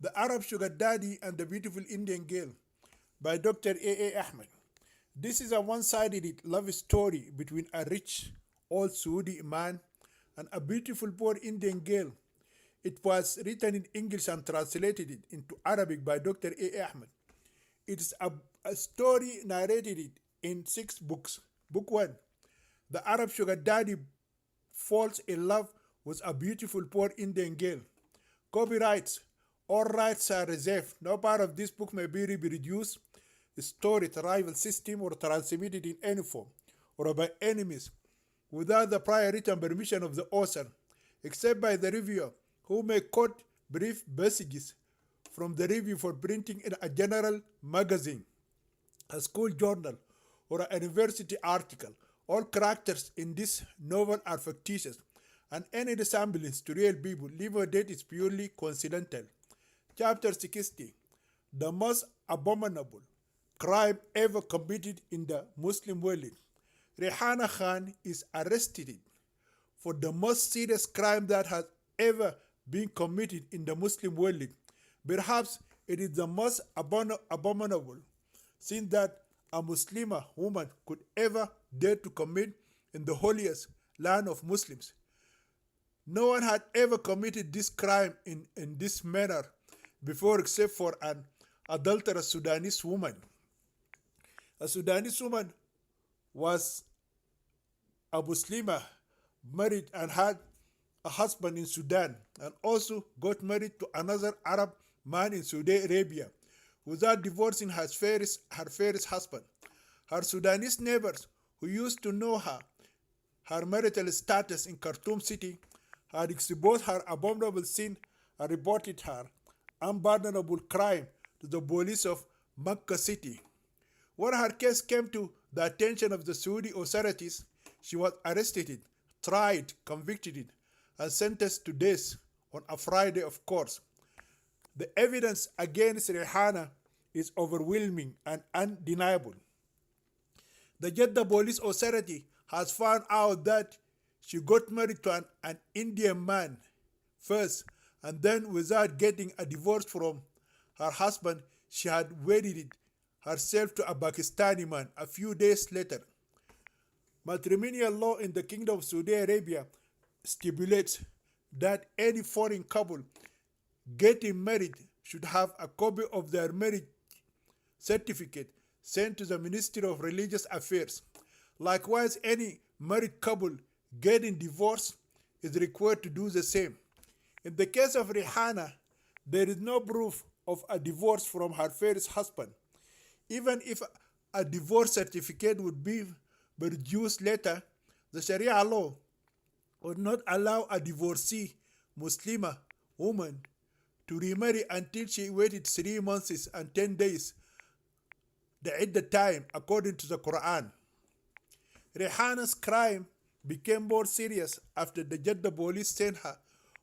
The Arab Sugar Daddy and the Beautiful Indian Girl by Dr. A. Ahmed. This is a one sided love story between a rich old Saudi man and a beautiful poor Indian girl. It was written in English and translated it into Arabic by Dr. A. Ahmed. It is a story narrated in 6 books. Book 1: The Arab Sugar Daddy falls in love with a beautiful poor Indian girl. Copyrights. All rights are reserved. No part of this book may be reproduced, stored, rival system, or transmitted in any form, or by enemies, without the prior written permission of the author, except by the reviewer, who may quote brief passages from the review for printing in a general magazine, a school journal, or a university article. All characters in this novel are fictitious, and any resemblance to real people, live or dead, is purely coincidental. Chapter 60: The most abominable crime ever committed in the Muslim world. Rehana Khan is arrested for the most serious crime that has ever been committed in the Muslim world. Perhaps it is the most abominable sin that a Muslima woman could ever dare to commit in the holiest land of Muslims. No one had ever committed this crime in this manner before except for an adulterous Sudanese woman. A Sudanese woman was a Muslima, married and had a husband in Sudan, and also got married to another Arab man in Saudi Arabia without divorcing her first husband. Her Sudanese neighbors, who used to know her marital status in Khartoum city, had exposed her abominable sin and reported her unpardonable crime to the police of Makkah city. When her case came to the attention of the Saudi authorities, she was arrested, tried, convicted, and sentenced to death on a Friday, of course. The evidence against Rehana is overwhelming and undeniable. The Jeddah Police Authority has found out that she got married to an Indian man first, and then, without getting a divorce from her husband, she had wedded herself to a Pakistani man a few days later. Matrimonial law in the Kingdom of Saudi Arabia stipulates that any foreign couple getting married should have a copy of their marriage certificate sent to the Ministry of Religious Affairs. Likewise, any married couple getting divorced is required to do the same. In the case of Rihanna, there is no proof of a divorce from her first husband. Even if a divorce certificate would be produced later, the Sharia law would not allow a divorcee Muslima woman to remarry until she waited 3 months and 10 days, the idda time, according to the Quran. Rehana's crime became more serious after the Jeddah police sent her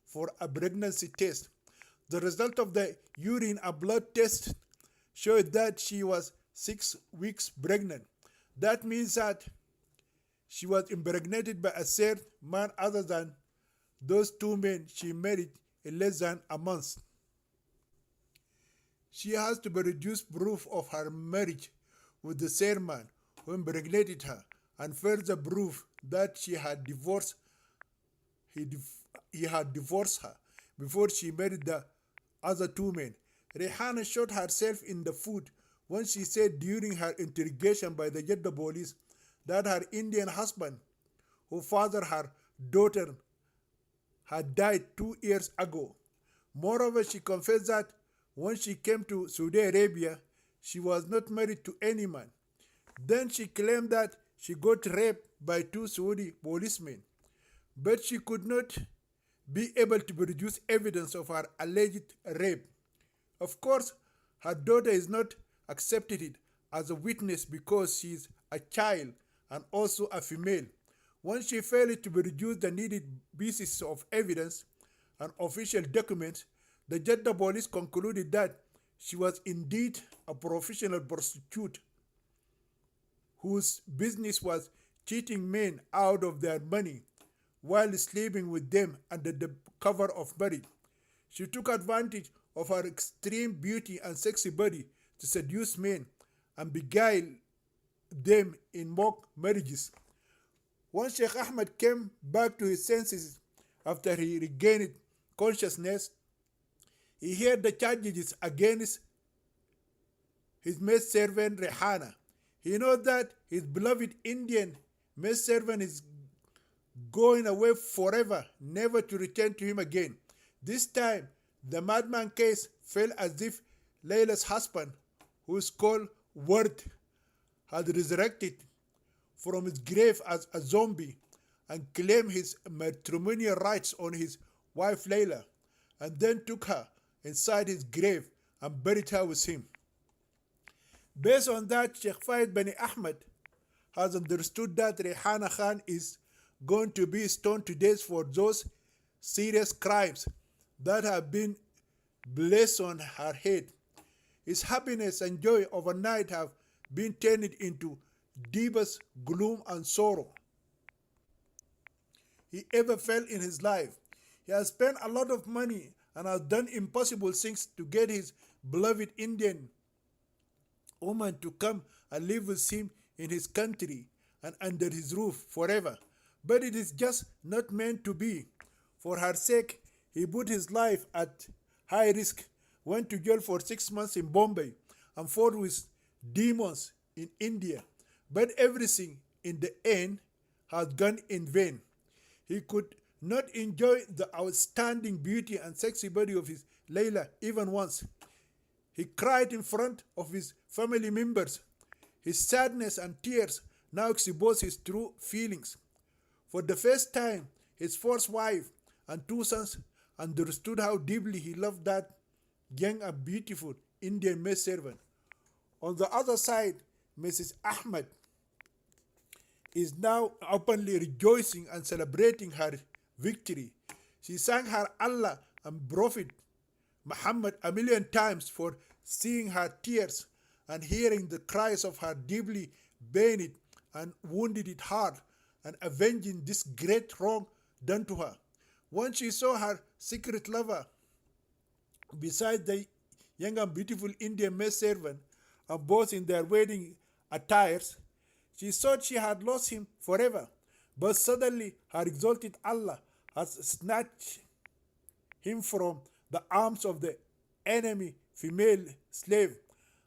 for a pregnancy test. The result of the urine and blood test showed that she was 6 weeks pregnant. That means that she was impregnated by a third man other than those 2 men she married in less than a month. She has to produce proof of her marriage with the third man who impregnated her, and further proof that he had divorced her before she married the other 2 men. Rehana shot herself in the foot when she said during her interrogation by the Jeddah police that her Indian husband, who fathered her daughter, had died 2 years ago. Moreover, she confessed that when she came to Saudi Arabia, she was not married to any man. Then she claimed that she got raped by 2 Saudi policemen, but she could not be able to produce evidence of her alleged rape. Of course, her daughter is not accepted as a witness because she is a child and also a female. When she failed to produce the needed pieces of evidence and official documents, the Jeddah police concluded that she was indeed a professional prostitute whose business was cheating men out of their money while sleeping with them under the cover of marriage. She took advantage of her extreme beauty and sexy body to seduce men and beguile them in mock marriages. Once Sheikh Ahmed came back to his senses after he regained consciousness, he heard the charges against his maidservant Rehana. He knows that his beloved Indian maidservant is going away forever, never to return to him again. This time, the madman case fell as if Layla's husband, who is called Ward, had resurrected from his grave as a zombie and claimed his matrimonial rights on his wife Layla, and then took her inside his grave and buried her with him. Based on that, Sheikh Fayed Bani Ahmed has understood that Rehana Khan is going to be stoned to death for those serious crimes that have been placed on her head. His happiness and joy overnight have been turned into deepest gloom and sorrow he ever felt in his life. He has spent a lot of money and has done impossible things to get his beloved Indian woman to come and live with him in his country and under his roof forever. But it is just not meant to be. For her sake, he put his life at high risk, went to jail for 6 months in Bombay, and fought with demons in India. But everything in the end has gone in vain. He could not enjoy the outstanding beauty and sexy body of his Layla even once. He cried in front of his family members. His sadness and tears now expose his true feelings. For the first time, his first wife and 2 sons understood how deeply he loved that young and beautiful Indian maidservant. On the other side, Mrs. Ahmed is now openly rejoicing and celebrating her victory. She thanked her Allah and Prophet Muhammad a million times for seeing her tears and hearing the cries of her deeply pained and wounded heart and avenging this great wrong done to her. Once she saw her secret lover beside the young and beautiful Indian maidservant, and both in their wedding attires, she thought she had lost him forever. But suddenly her exalted Allah has snatched him from the arms of the enemy female slave,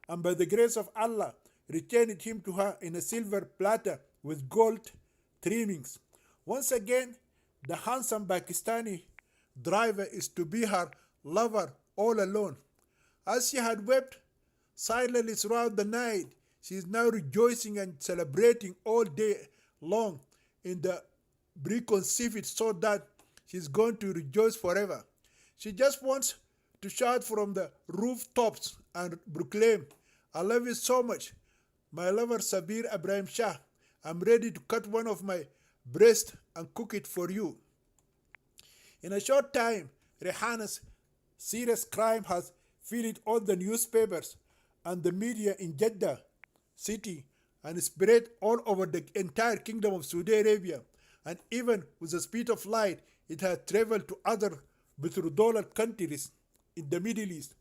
and by the grace of Allah returned him to her in a silver platter with gold trimmings. Once again, the handsome Pakistani driver is to be her lover all alone. As she had wept silently throughout the night, she is now rejoicing and celebrating all day long in the preconceived thought that she is going to rejoice forever. She just wants to shout from the rooftops and proclaim, "I love you so much, my lover Sabir Ibrahim Shah. I'm ready to cut one of my breasts and cook it for you." In a short time, Rehana's serious crime has filled all the newspapers and the media in Jeddah city and spread all over the entire kingdom of Saudi Arabia. And even with the speed of light, it has traveled to other petrodollar countries in the Middle East.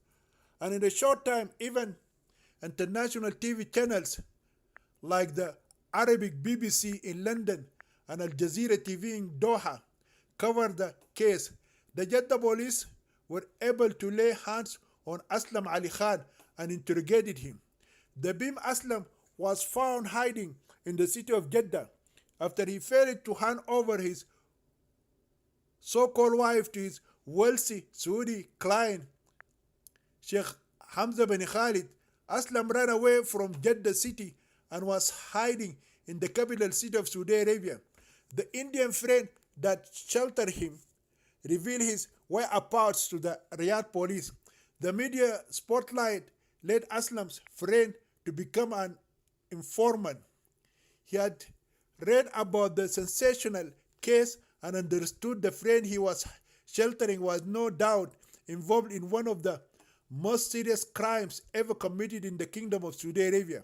And in a short time, even international TV channels like the Arabic BBC in London and Al Jazeera TV in Doha covered the case. The Jeddah police were able to lay hands on Aslam Ali Khan and interrogated him. The Bim Aslam was found hiding in the city of Jeddah after he failed to hand over his so-called wife to his wealthy Saudi client, Sheikh Hamza bin Khalid. Aslam ran away from Jeddah city and was hiding in the capital city of Saudi Arabia. The Indian friend that sheltered him revealed his whereabouts to the Riyadh police. The media spotlight led Aslam's friend to become an informant. He had read about the sensational case and understood the friend he was sheltering was no doubt involved in one of the most serious crimes ever committed in the kingdom of Saudi Arabia.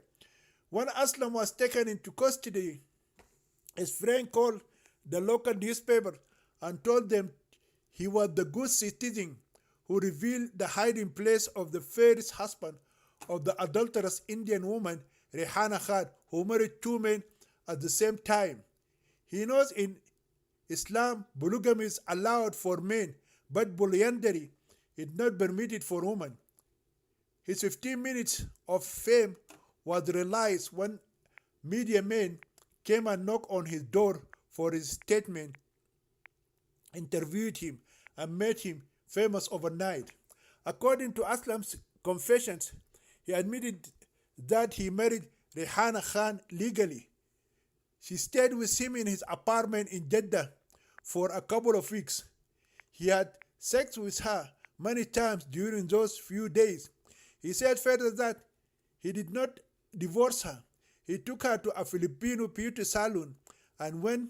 When Aslam was taken into custody, his friend called the local newspaper and told them he was the good citizen who revealed the hiding place of the first husband of the adulterous Indian woman Rehana Khan, who married two men at the same time. He knows in Islam polygamy is allowed for men, but polyandry is not permitted for women. His 15 minutes of fame was realized when media men came and knocked on his door for his statement, interviewed him, and made him famous overnight. According to Aslam's confessions, he admitted that he married Rehana Khan legally. She stayed with him in his apartment in Jeddah for a couple of weeks. He had sex with her many times during those few days. He said further that he did not divorce her. He took her to a Filipino beauty salon, and when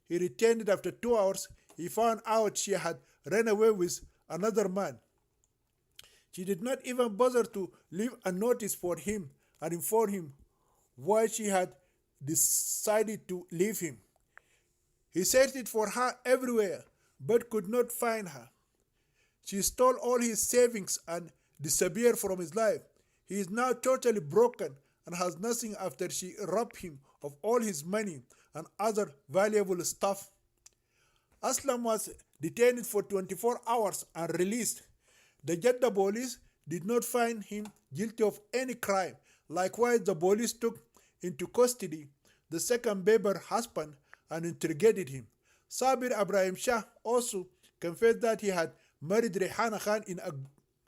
he returned after 2 hours, he found out she had run away with another man. She did not even bother to leave a notice for him and inform him why she had decided to leave him. He searched for her everywhere but could not find her. She stole all his savings and disappeared from his life. He is now totally broken and has nothing after she robbed him of all his money and other valuable stuff. Aslam was detained for 24 hours and released. The Jeddah police did not find him guilty of any crime. Likewise, the police took into custody the second Baber husband and interrogated him. Sabir Ibrahim Shah also confessed that he had married Rehana Khan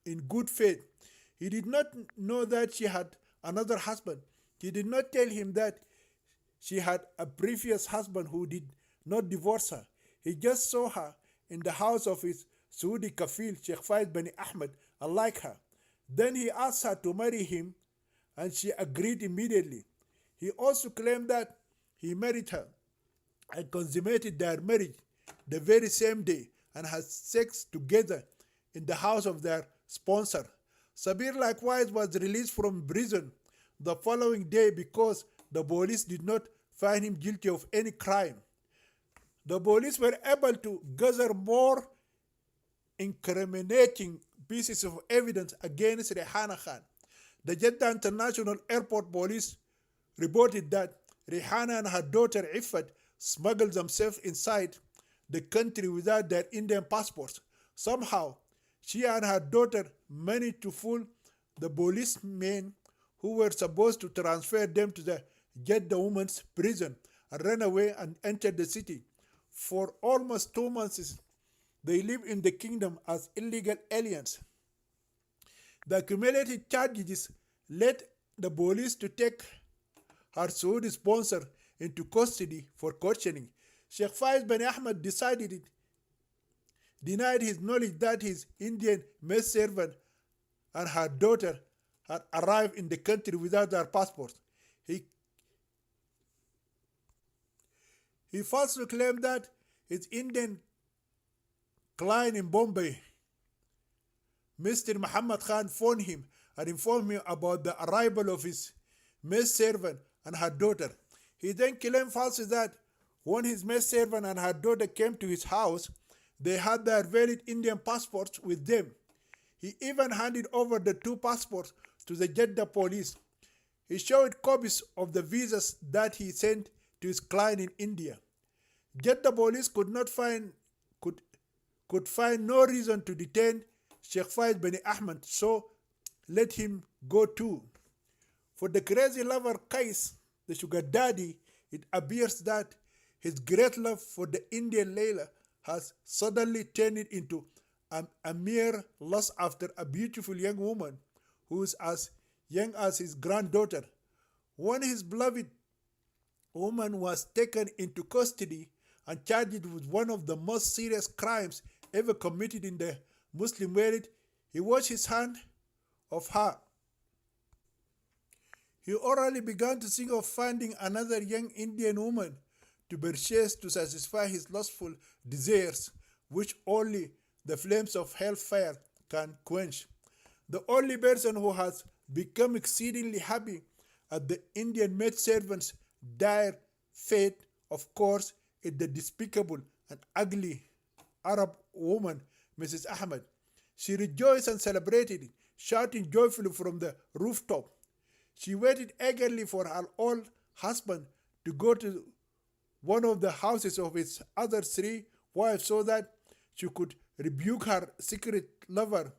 in good faith. He did not know that she had another husband. He did not tell him that she had a previous husband who did not divorce her. He just saw her in the house of his Saudi kafil, Sheikh Faiz bin Ahmed, and liked her. Then he asked her to marry him, and she agreed immediately. He also claimed that he married her and consummated their marriage the very same day and had sex together in the house of their sponsor. Sabir likewise was released from prison the following day because the police did not find him guilty of any crime. The police were able to gather more incriminating pieces of evidence against Rehana Khan. The Jeddah International Airport police reported that Rehana and her daughter Iffat smuggled themselves inside the country without their Indian passports. Somehow, she and her daughter managed to fool the policemen who were supposed to transfer them to the Jeddah women's prison and ran away and entered the city. For almost 2 months, they lived in the kingdom as illegal aliens. The accumulated charges led the police to take her Saudi sponsor into custody for questioning. Sheikh Faiz bin Ahmed denied his knowledge that his Indian maidservant and her daughter had arrived in the country without their passports. He falsely claimed that his Indian client in Bombay, Mr. Muhammad Khan, phoned him and informed him about the arrival of his maidservant and her daughter. He then claimed falsely that when his maidservant and her daughter came to his house, they had their valid Indian passports with them. He even handed over the two passports to the Jeddah police. He showed copies of the visas that he sent to his client in India. Jeddah police could find no reason to detain Sheikh Faiz bin Ahmed, so let him go too. For the crazy lover Qais, the sugar daddy, it appears that his great love for the Indian Layla has suddenly turned it into a mere lust after a beautiful young woman who is as young as his granddaughter. When his beloved woman was taken into custody and charged with one of the most serious crimes ever committed in the Muslim world, he washed his hand of her. He already began to think of finding another young Indian woman to purchase to satisfy his lustful desires, which only the flames of hellfire can quench. The only person who has become exceedingly happy at the Indian maidservant's dire fate, of course, is the despicable and ugly Arab woman, Mrs. Ahmed. She rejoiced and celebrated, shouting joyfully from the rooftop. She waited eagerly for her old husband to go to one of the houses of his other three wives so that she could rebuke her secret lover,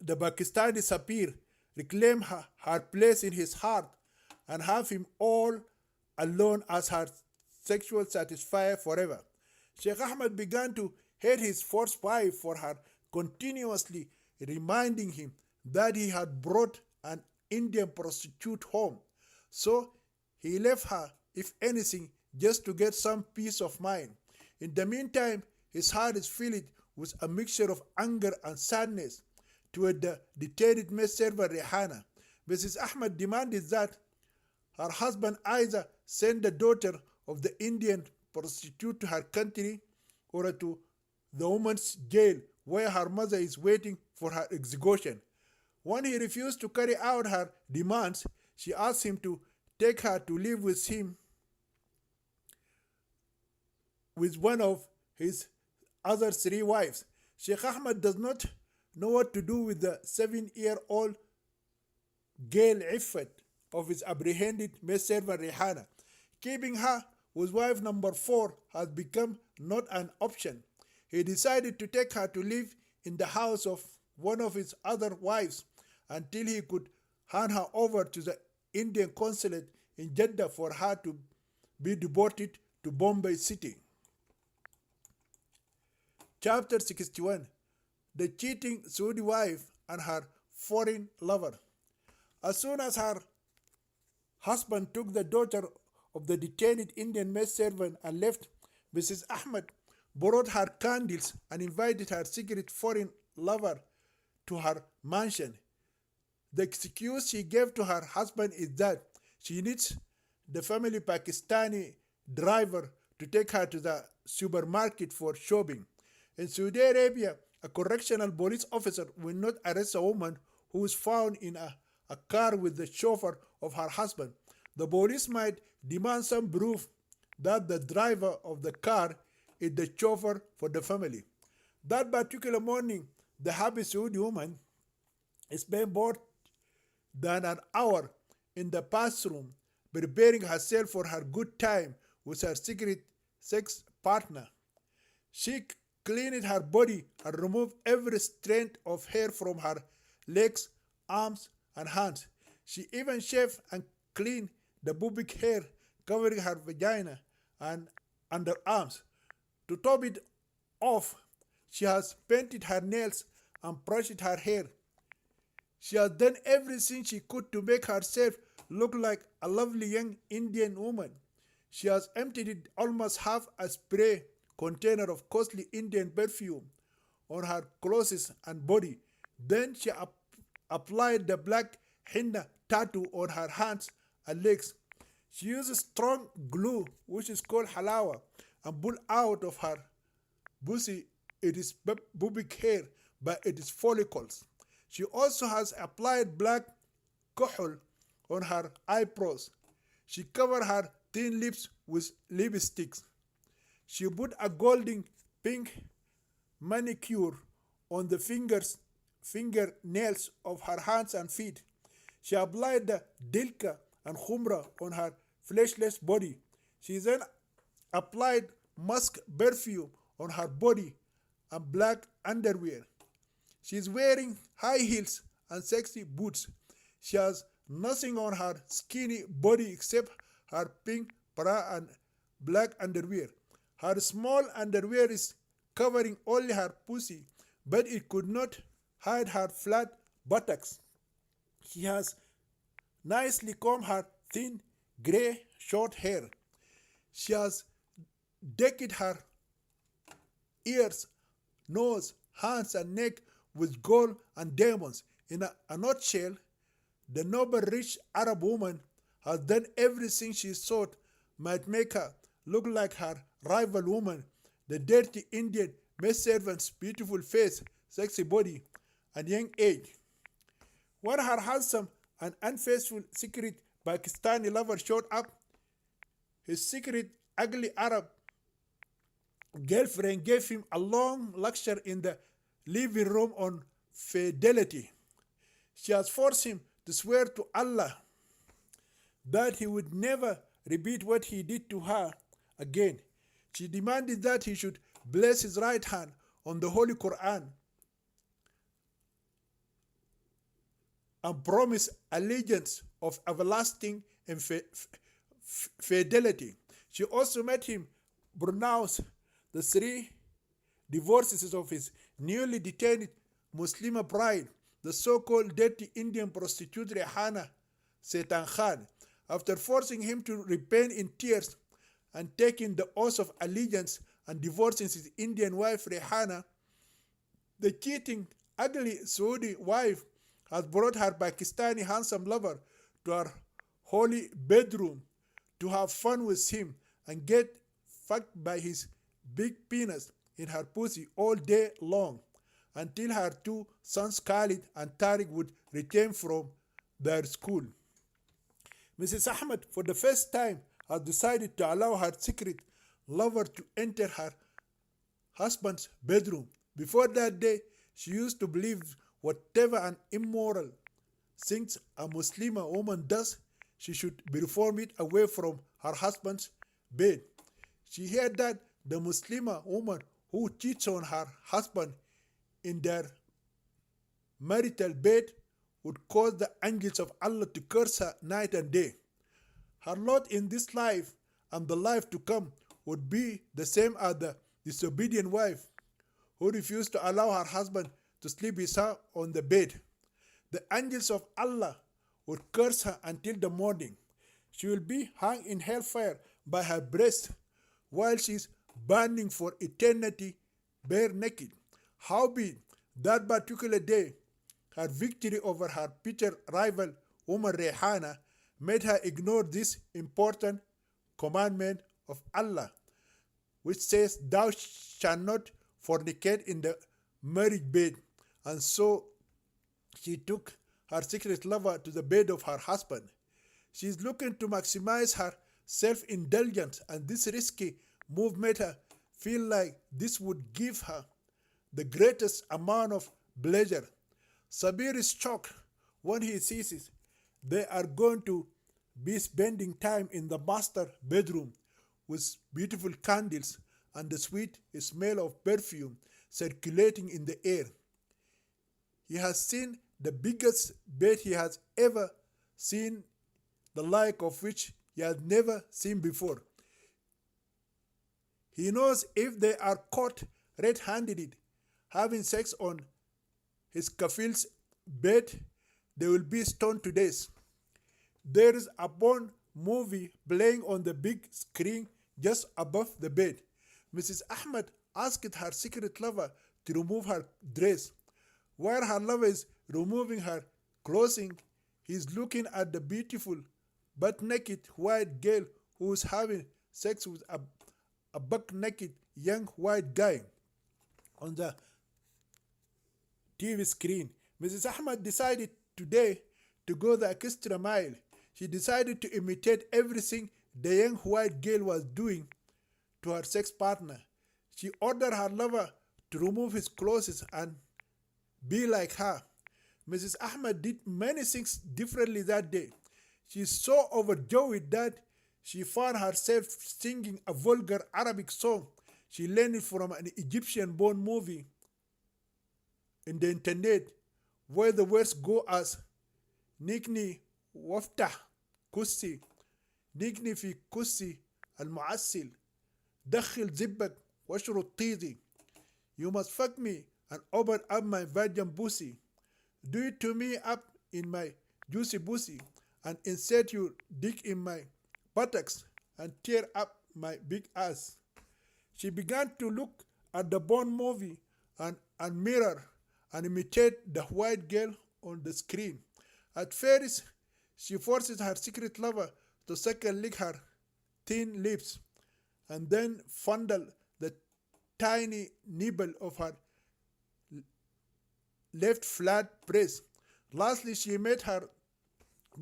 the Pakistani Sapir, reclaim her place in his heart, and have him all alone as her sexual satisfier forever. Sheikh Ahmed began to hate his first wife for her continuously reminding him that he had brought an Indian prostitute home. So he left her, if anything, just to get some peace of mind. In the meantime, his heart is filled with a mixture of anger and sadness toward the detained maid servant Rehana. Mrs. Ahmed demanded that her husband either send the daughter of the Indian prostitute to her country or to the woman's jail where her mother is waiting for her execution. When he refused to carry out her demands, she asked him to take her to live with him with one of his other three wives. Sheikh Ahmed does not know what to do with the 7-year-old girl Iffat of his apprehended maid servant Rehana. Keeping her with wife number 4 has become not an option. He decided to take her to live in the house of one of his other wives until he could hand her over to the Indian consulate in Jeddah for her to be deported to Bombay City. Chapter 61. The cheating Saudi wife and her foreign lover. As soon as her husband took the daughter of the detained Indian maid servant and left, Mrs. Ahmed borrowed her candles and invited her secret foreign lover to her mansion. The excuse she gave to her husband is that she needs the family Pakistani driver to take her to the supermarket for shopping. In Saudi Arabia, a correctional police officer will not arrest a woman who is found in a car with the chauffeur of her husband. The police might demand some proof that the driver of the car is the chauffeur for the family. That particular morning, the happy Saudi woman spent more than an hour in the bathroom preparing herself for her good time with her secret sex partner. She cleaned her body and removed every strand of hair from her legs, arms, and hands. She even shaved and cleaned the pubic hair covering her vagina and underarms. To top it off, she has painted her nails and brushed her hair. She has done everything she could to make herself look like a lovely young Indian woman. She has emptied almost half a spray container of costly Indian perfume on her clothes and body. Then she applied the black henna tattoo on her hands and legs. She uses strong glue, which is called halawa, and pulled out of her pussy it is pubic hair by its follicles. She also has applied black kohl on her eyebrows. She covered her thin lips with lipsticks. She put a golden pink manicure on the fingernails of her hands and feet. She applied the dilka and khumra on her fleshless body. She then applied musk perfume on her body and black underwear. She is wearing high heels and sexy boots. She has nothing on her skinny body except her pink bra and black underwear. Her small underwear is covering only her pussy, but it could not hide her flat buttocks. She has nicely combed her thin grey short hair. She has decked her ears, nose, hands, and neck with gold and diamonds. In a nutshell, the noble rich Arab woman has done everything she thought might make her look like her rival woman, the dirty Indian maid servant's beautiful face, sexy body, and young age. When her handsome and unfaithful secret Pakistani lover showed up, his secret ugly Arab girlfriend gave him a long lecture in the living room on fidelity. She has forced him to swear to Allah that he would never repeat what he did to her again. She demanded that he should place his right hand on the Holy Quran and promise allegiance of everlasting and fidelity. She also made him pronounce the 3 divorces of his newly detained Muslim bride, the so-called dirty Indian prostitute Rehana Setan Khan. After forcing him to repent in tears and taking the oath of allegiance and divorcing his Indian wife Rehana, the cheating, ugly Saudi wife has brought her Pakistani handsome lover to her holy bedroom to have fun with him and get fucked by his big penis in her pussy all day long until her 2 sons Khalid and Tariq would return from their school. Mrs. Ahmed, for the first time, has decided to allow her secret lover to enter her husband's bedroom. Before that day, she used to believe whatever an immoral things a Muslima woman does, she should perform it away from her husband's bed. She heard that the Muslima woman who cheats on her husband in their marital bed would cause the angels of Allah to curse her night and day. Her lot in this life and the life to come would be the same as the disobedient wife who refused to allow her husband to sleep with her on the bed. The angels of Allah would curse her until the morning. She will be hung in hellfire by her breast while she is burning for eternity bare naked. Howbeit, that particular day, her victory over her bitter rival Umar Rehana made her ignore this important commandment of Allah, which says, "Thou shalt not fornicate in the marriage bed." And so she took her secret lover to the bed of her husband. She is looking to maximize her self-indulgence, and this risky move made her feel like this would give her the greatest amount of pleasure. Sabir is shocked when he sees it. They are going to be spending time in the master bedroom with beautiful candles and the sweet smell of perfume circulating in the air. He has seen the biggest bed he has ever seen, the like of which he has never seen before. He knows if they are caught red-handed having sex on his kafil's bed, they will be stoned to death. There is a Bond movie playing on the big screen just above the bed. Mrs. Ahmed asked her secret lover to remove her dress. While her lover is removing her clothing, he is looking at the beautiful but naked white girl who is having sex with a buck-naked young white guy on the TV screen. Mrs. Ahmed decided today to go the extra mile. She decided to imitate everything the young white girl was doing to her sex partner. She ordered her lover to remove his clothes and be like her. Mrs. Ahmed did many things differently that day. She is so overjoyed that she found herself singing a vulgar Arabic song she learned from an Egyptian-born movie in the internet, where the words go as Nikni waftah kussi, Nikni fi kussi al-mu'assil, dakhil zibbak washru tizi. You must fuck me and open up my virgin pussy. Do it to me up in my juicy pussy and insert your dick in my buttocks and tear up my big ass. She began to look at the Bond movie and mirror and imitate the white girl on the screen. At first, she forces her secret lover to suck and lick her thin lips and then fondle the tiny nibble of her left flat breast. Lastly, she made her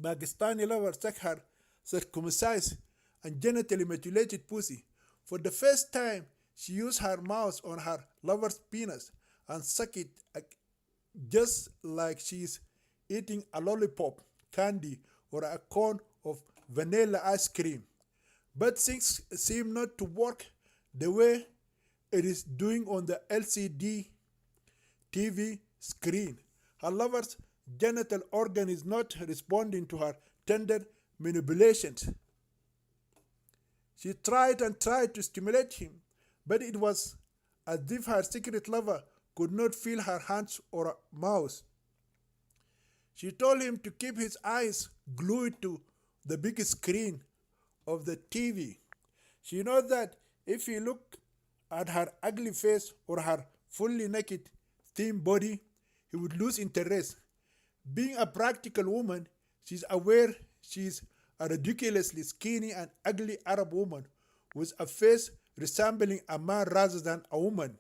Pakistani lover suck her circumcised and genitally mutilated pussy. For the first time, She used her mouth on her lover's penis and sucked it just like she's eating a lollipop, candy, or a cone of vanilla ice cream. But things seem not to work the way it is doing on the LCD TV screen. Her lover's genital organ is not responding to her tender manipulations. She tried and tried to stimulate him, but it was as if her secret lover could not feel her hands or mouth. She told him to keep his eyes glued to the big screen of the TV. She knows that if he looked at her ugly face or her fully naked, thin body, he would lose interest. Being a practical woman, she's aware she's a ridiculously skinny and ugly Arab woman with a face resembling a man rather than a woman.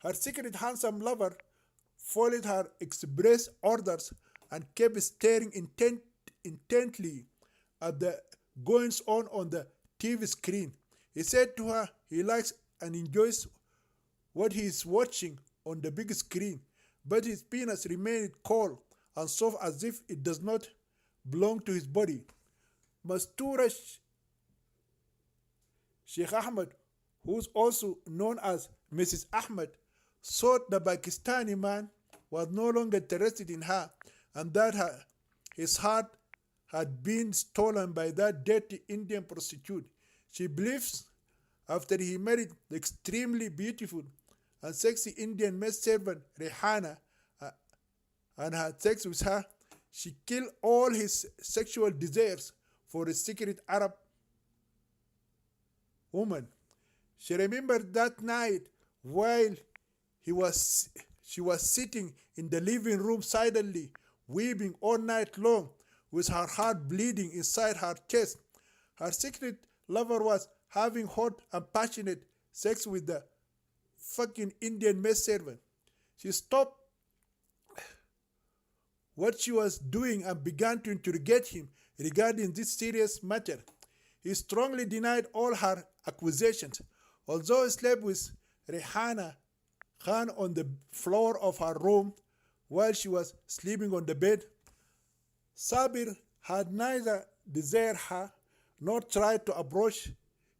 Her secret handsome lover followed her express orders and kept staring intently at the goings on the TV screen. He said to her he likes and enjoys what he is watching on the big screen, but his penis remained cold and soft as if it does not belong to his body. Mastura Sheikh Ahmed, who is also known as Mrs. Ahmed, thought the Pakistani man was no longer interested in her and that his heart had been stolen by that dirty Indian prostitute. She believes after he married the extremely beautiful and sexy Indian maidservant Rehana and had sex with her, she killed all his sexual desires for a secret Arab woman. She remembered that night while she was sitting in the living room silently, weeping all night long with her heart bleeding inside her chest. Her secret lover was having hot and passionate sex with the fucking Indian maidservant. She stopped what she was doing and began to interrogate him regarding this serious matter. He strongly denied all her accusations. Although he slept with Rehana Khan on the floor of her room while she was sleeping on the bed, Sabir had neither desired her nor tried to approach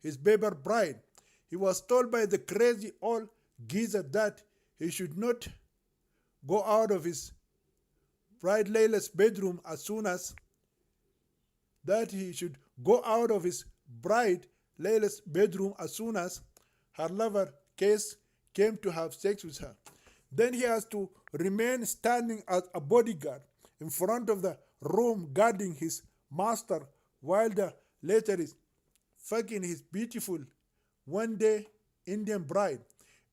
his baby bride. He was told by the crazy old geezer that he should not go out of his bride Layla's bedroom as soon as her lover Case came to have sex with her. Then he has to remain standing as a bodyguard in front of the room guarding his master while the latter is fucking his beautiful one-day Indian bride.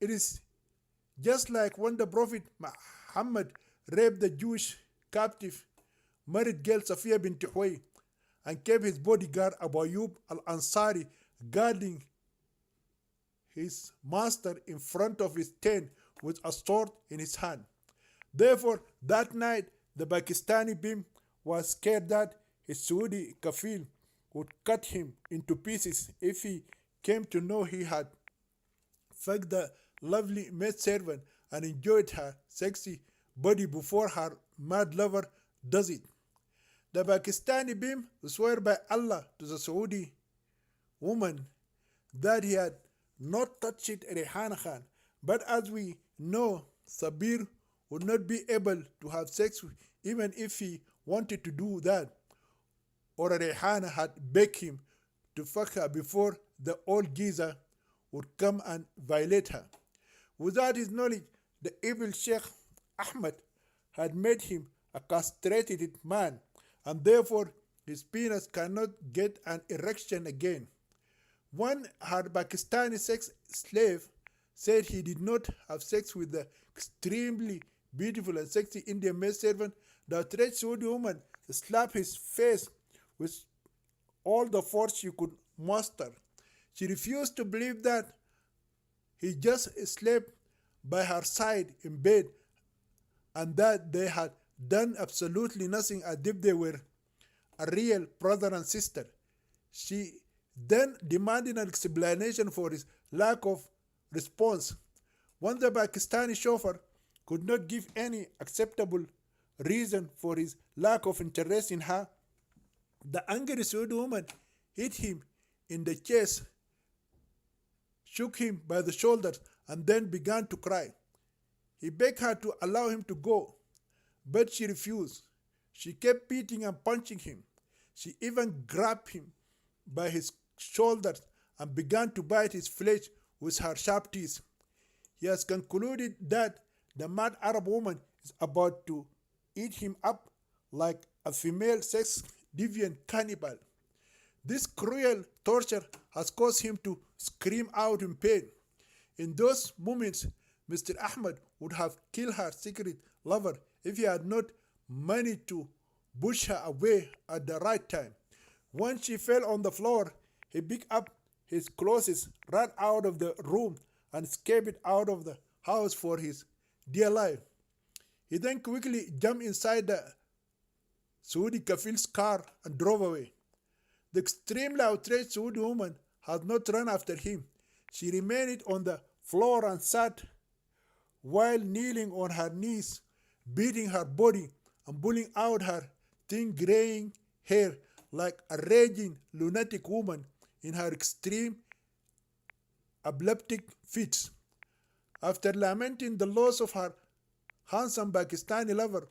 It is just like when the Prophet Muhammad raped the Jewish captive married girl Safiya bint Huyay and kept his bodyguard Abu Ayyub al-Ansari guarding his master in front of his tent with a sword in his hand. Therefore, that night, the Pakistani Bim was scared that his Saudi kafil would cut him into pieces if he came to know he had fucked the lovely maidservant and enjoyed her sexy body before her mad lover does it. The Pakistani Bim swore by Allah to the Saudi woman that he had not touched Rehana Khan, but as we know, Sabir would not be able to have sex even if he wanted to do that, or Rehana had begged him to fuck her before the old geezer would come and violate her. Without his knowledge, the evil Sheikh Ahmed had made him a castrated man, and therefore his penis cannot get an erection again. One her Pakistani sex slave said he did not have sex with the extremely beautiful and sexy Indian maidservant. The outraged Saudi woman slapped his face with all the force she could muster. She refused to believe that he just slept by her side in bed and that they had done absolutely nothing as if they were a real brother and sister. She then demanded an explanation for his lack of response. When the Pakistani chauffeur could not give any acceptable reason for his lack of interest in her, the angry Saudi woman hit him in the chest, shook him by the shoulders, and then began to cry. He begged her to allow him to go, but she refused. She kept beating and punching him. She even grabbed him by his shoulders and began to bite his flesh with her sharp teeth. He has concluded that the mad Arab woman is about to eat him up like a female sex deviant cannibal. This cruel torture has caused him to scream out in pain. In those moments, Mr. Ahmed would have killed her secret lover if he had not managed to push her away at the right time. When she fell on the floor, he picked up his clothes, ran out of the room, and escaped out of the house for his dear life. He then quickly jumped inside the Saudi Kafil's car and drove away. The extremely outraged Saudi woman had not run after him. She remained on the floor and sat while kneeling on her knees, beating her body and pulling out her thin graying hair like a raging lunatic woman in her extreme epileptic fits. After lamenting the loss of her handsome Pakistani lover,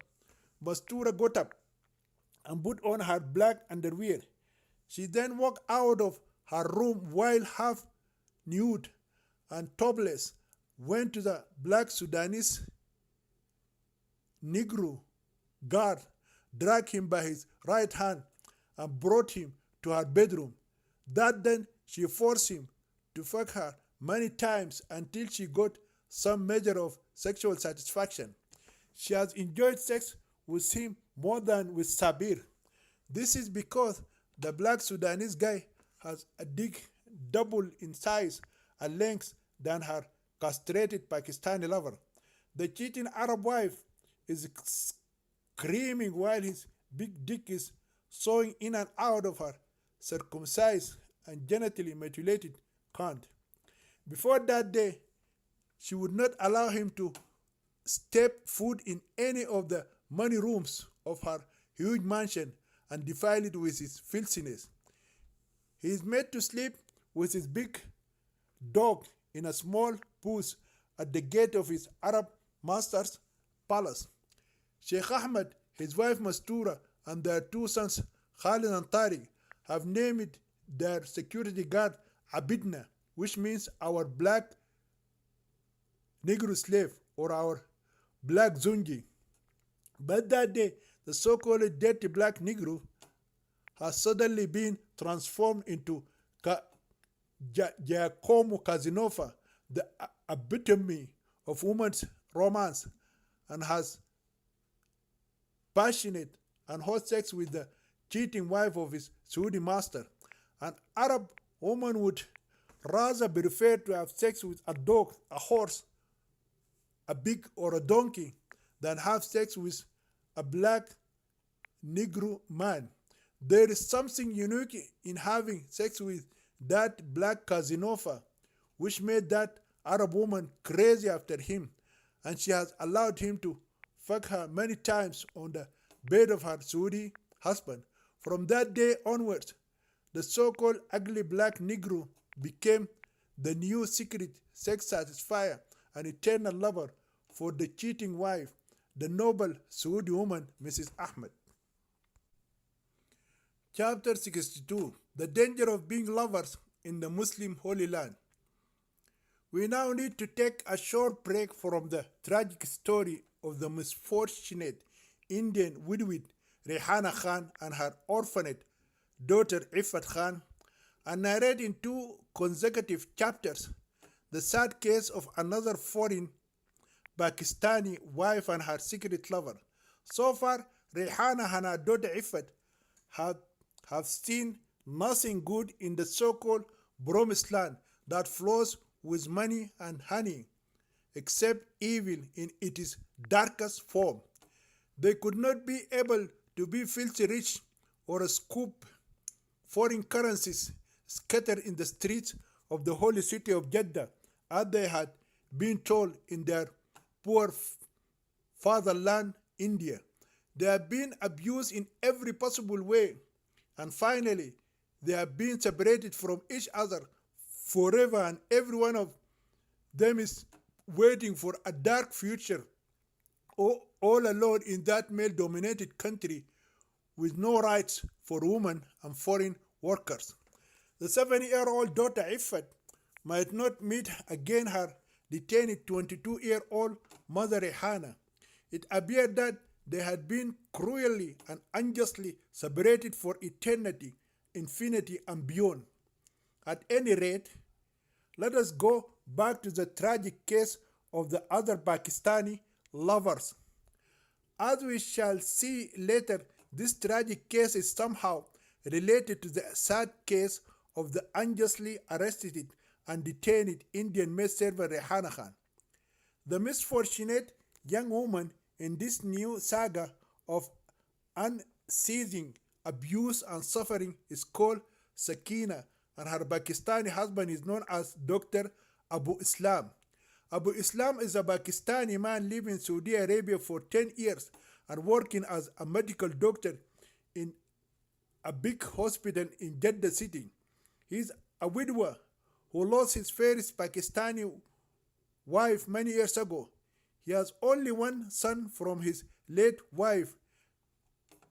Mastura got up and put on her black underwear. She then walked out of her room while half nude and topless, went to the black Sudanese Negro guard, dragged him by his right hand, and brought him to her bedroom. That then she forced him to fuck her many times until she got some measure of sexual satisfaction. She has enjoyed sex with him more than with Sabir. This is because the black Sudanese guy has a dick double in size and length than her castrated Pakistani lover. The cheating Arab wife is screaming while his big dick is sewing in and out of her circumcised and genitally mutilated cunt. Before that day, she would not allow him to step foot in any of the money rooms of her huge mansion and defile it with his filthiness. He is made to sleep with his big dog in a small booth at the gate of his Arab master's palace. Sheikh Ahmed, his wife Mastura, and their two sons Khalid and Tariq have named their security guard Abidna, which means our black Negro slave or our black Zungi. But that day, the so-called dirty black Negro has suddenly been transformed into Giacomo Casanova, the epitome of woman's romance, and has passionate and hot sex with the cheating wife of his Saudi master. An Arab woman would rather be referred to have sex with a dog, a horse, a pig, or a donkey than have sex with a black Negro man. There is something unique in having sex with that black Casanova, which made that Arab woman crazy after him, and she has allowed him to fuck her many times on the bed of her Saudi husband. From that day onwards, the so-called ugly black Negro became the new secret sex satisfier and eternal lover for the cheating wife, the noble Saudi woman, Mrs. Ahmed. Chapter 62: The Danger of Being Lovers in the Muslim Holy Land. We now need to take a short break from the tragic story of the misfortunate Indian widow Rehana Khan and her orphaned daughter Iffat Khan, and narrate in two consecutive chapters the sad case of another foreign Pakistani wife and her secret lover. So far, Rehana and her daughter Iffat have seen nothing good in the so-called promised land that flows with money and honey, except evil in its darkest form. They could not be able to be filthy rich or scoop foreign currencies scattered in the streets of the holy city of Jeddah as they had been told in their poor fatherland, India. They have been abused in every possible way, and finally, they have been separated from each other forever, and every one of them is waiting for a dark future all alone in that male dominated country with no rights for women and foreign workers. The 7-year-old daughter Iffat might not meet again her detained 22-year-old mother Rehana. It appeared that they had been cruelly and unjustly separated for eternity, infinity, and beyond. At any rate, let us go back to the tragic case of the other Pakistani lovers. As we shall see later, this tragic case is somehow related to the sad case of the unjustly arrested and detained Indian maid servant Rehana Khan. The misfortunate young woman in this new saga of unceasing abuse and suffering is called Sakina, and her Pakistani husband is known as Dr. Abu Islam. Abu Islam is a Pakistani man living in Saudi Arabia for 10 years and working as a medical doctor in a big hospital in Jeddah city. He is a widower who lost his first Pakistani wife many years ago. He has only one son from his late wife,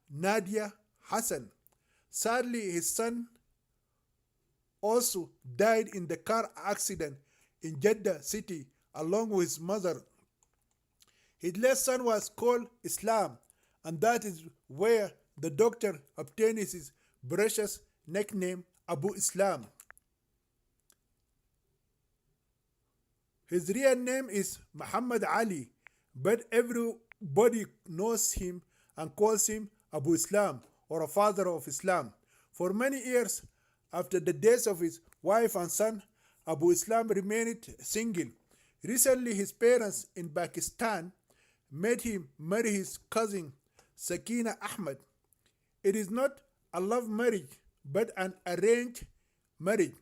Nadia Hassan. Sadly, his son also died in the car accident in Jeddah city along with his mother. His last son was called Islam, and that is where the doctor obtained his precious nickname Abu Islam. His real name is Muhammad Ali, but everybody knows him and calls him Abu Islam, or a father of Islam. For many years after the death of his wife and son, Abu Islam remained single. Recently, his parents in Pakistan made him marry his cousin Sakina Ahmed. It is not a love marriage, but an arranged marriage.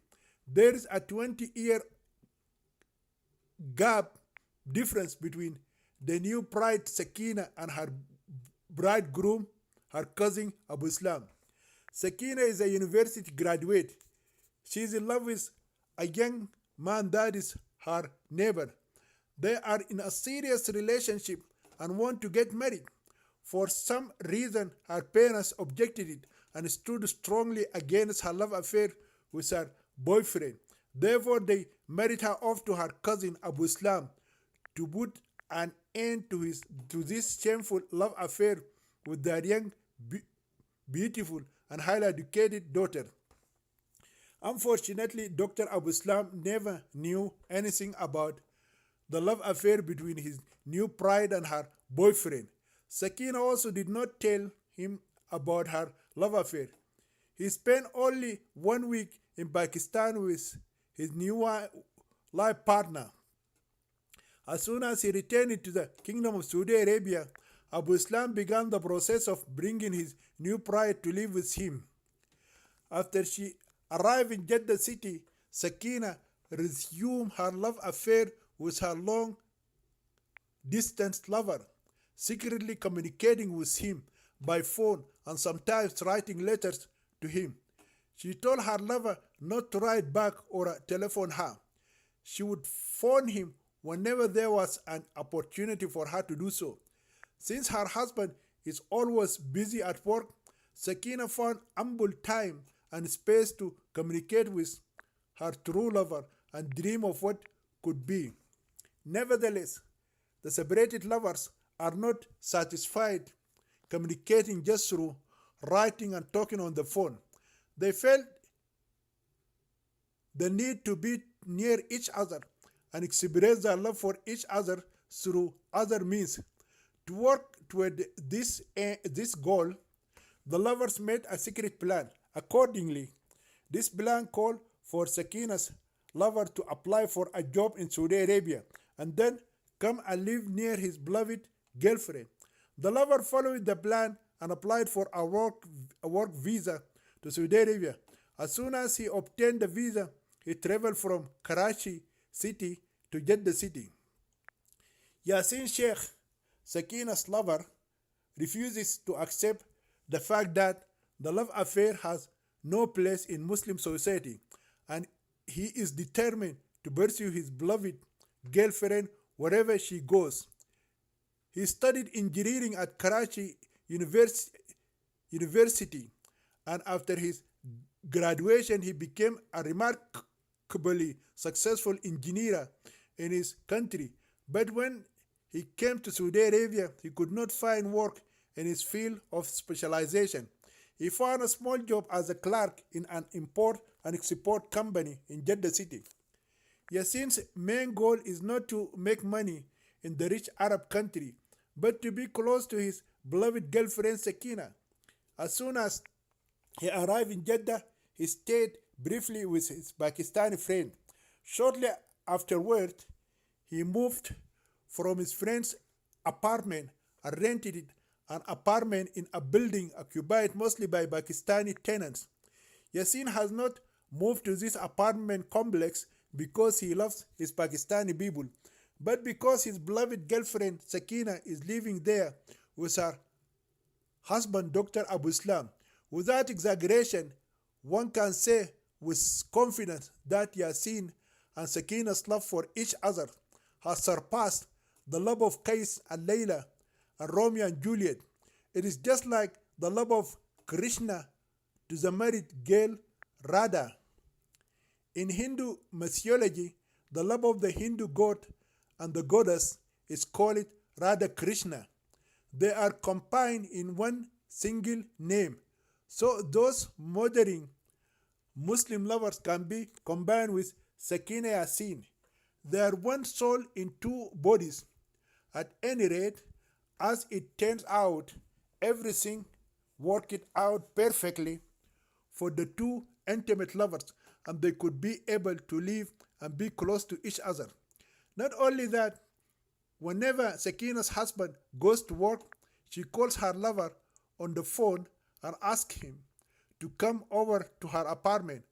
There is a 20-year gap difference between the new bride Sakina and her bridegroom, her cousin Abu Islam. Sakina is a university graduate. She is in love with a young man that is her neighbor. They are in a serious relationship and want to get married. For some reason, her parents objected it and stood strongly against her love affair with her boyfriend. Therefore, they married her off to her cousin Abu Islam to put an end to this shameful love affair with their young, beautiful, and highly educated daughter. Unfortunately, Dr. Abu Islam never knew anything about the love affair between his new bride and her boyfriend. Sakina also did not tell him about her love affair. He spent only 1 week in Pakistan with his new life partner. As soon as he returned to the Kingdom of Saudi Arabia, Abu Islam began the process of bringing his new bride to live with him. After she arrived in Jeddah city, Sakina resumed her love affair with her long distance lover, secretly communicating with him by phone and sometimes writing letters to him. She told her lover not to write back or telephone her. She would phone him whenever there was an opportunity for her to do so. Since her husband is always busy at work, Sakina found ample time and space to communicate with her true lover and dream of what could be. Nevertheless, the separated lovers are not satisfied communicating just through writing and talking on the phone. They felt the need to be near each other and express their love for each other through other means. To work toward this goal, the lovers made a secret plan. Accordingly, this plan called for Sakina's lover to apply for a job in Saudi Arabia and then come and live near his beloved girlfriend. The lover followed the plan and applied for a work visa to Saudi Arabia. As soon as he obtained the visa, he traveled from Karachi city to Jeddah city. Yasin Sheikh, Sakina's lover, refuses to accept the fact that the love affair has no place in Muslim society, and he is determined to pursue his beloved girlfriend wherever she goes. He studied engineering at Karachi University, and after his graduation, he became a remarkably successful engineer in his country. But when he came to Saudi Arabia, he could not find work in his field of specialization. He found a small job as a clerk in an import and export company in Jeddah city. Yassin's main goal is not to make money in the rich Arab country, but to be close to his beloved girlfriend Sakina. As soon as he arrived in Jeddah, he stayed briefly with his Pakistani friend. Shortly afterward, he moved from his friend's apartment and rented an apartment in a building occupied mostly by Pakistani tenants. Yassin has not moved to this apartment complex because he loves his Pakistani people, but because his beloved girlfriend Sakina is living there with her husband Dr. Abu Islam. Without exaggeration, one can say with confidence that Yassin and Sakina's love for each other has surpassed the love of Qais and Layla and Romeo and Juliet. It is just like the love of Krishna to the married girl Radha. In Hindu mythology, the love of the Hindu god and the goddess is called Radha Krishna. They are combined in one single name. So those modern Muslim lovers can be combined with Sakina Yassin. They are one soul in two bodies. At any rate, as it turns out, everything worked out perfectly for the two intimate lovers, and they could be able to live and be close to each other. Not only that, whenever Sakina's husband goes to work, she calls her lover on the phone and asks him to come over to her apartment.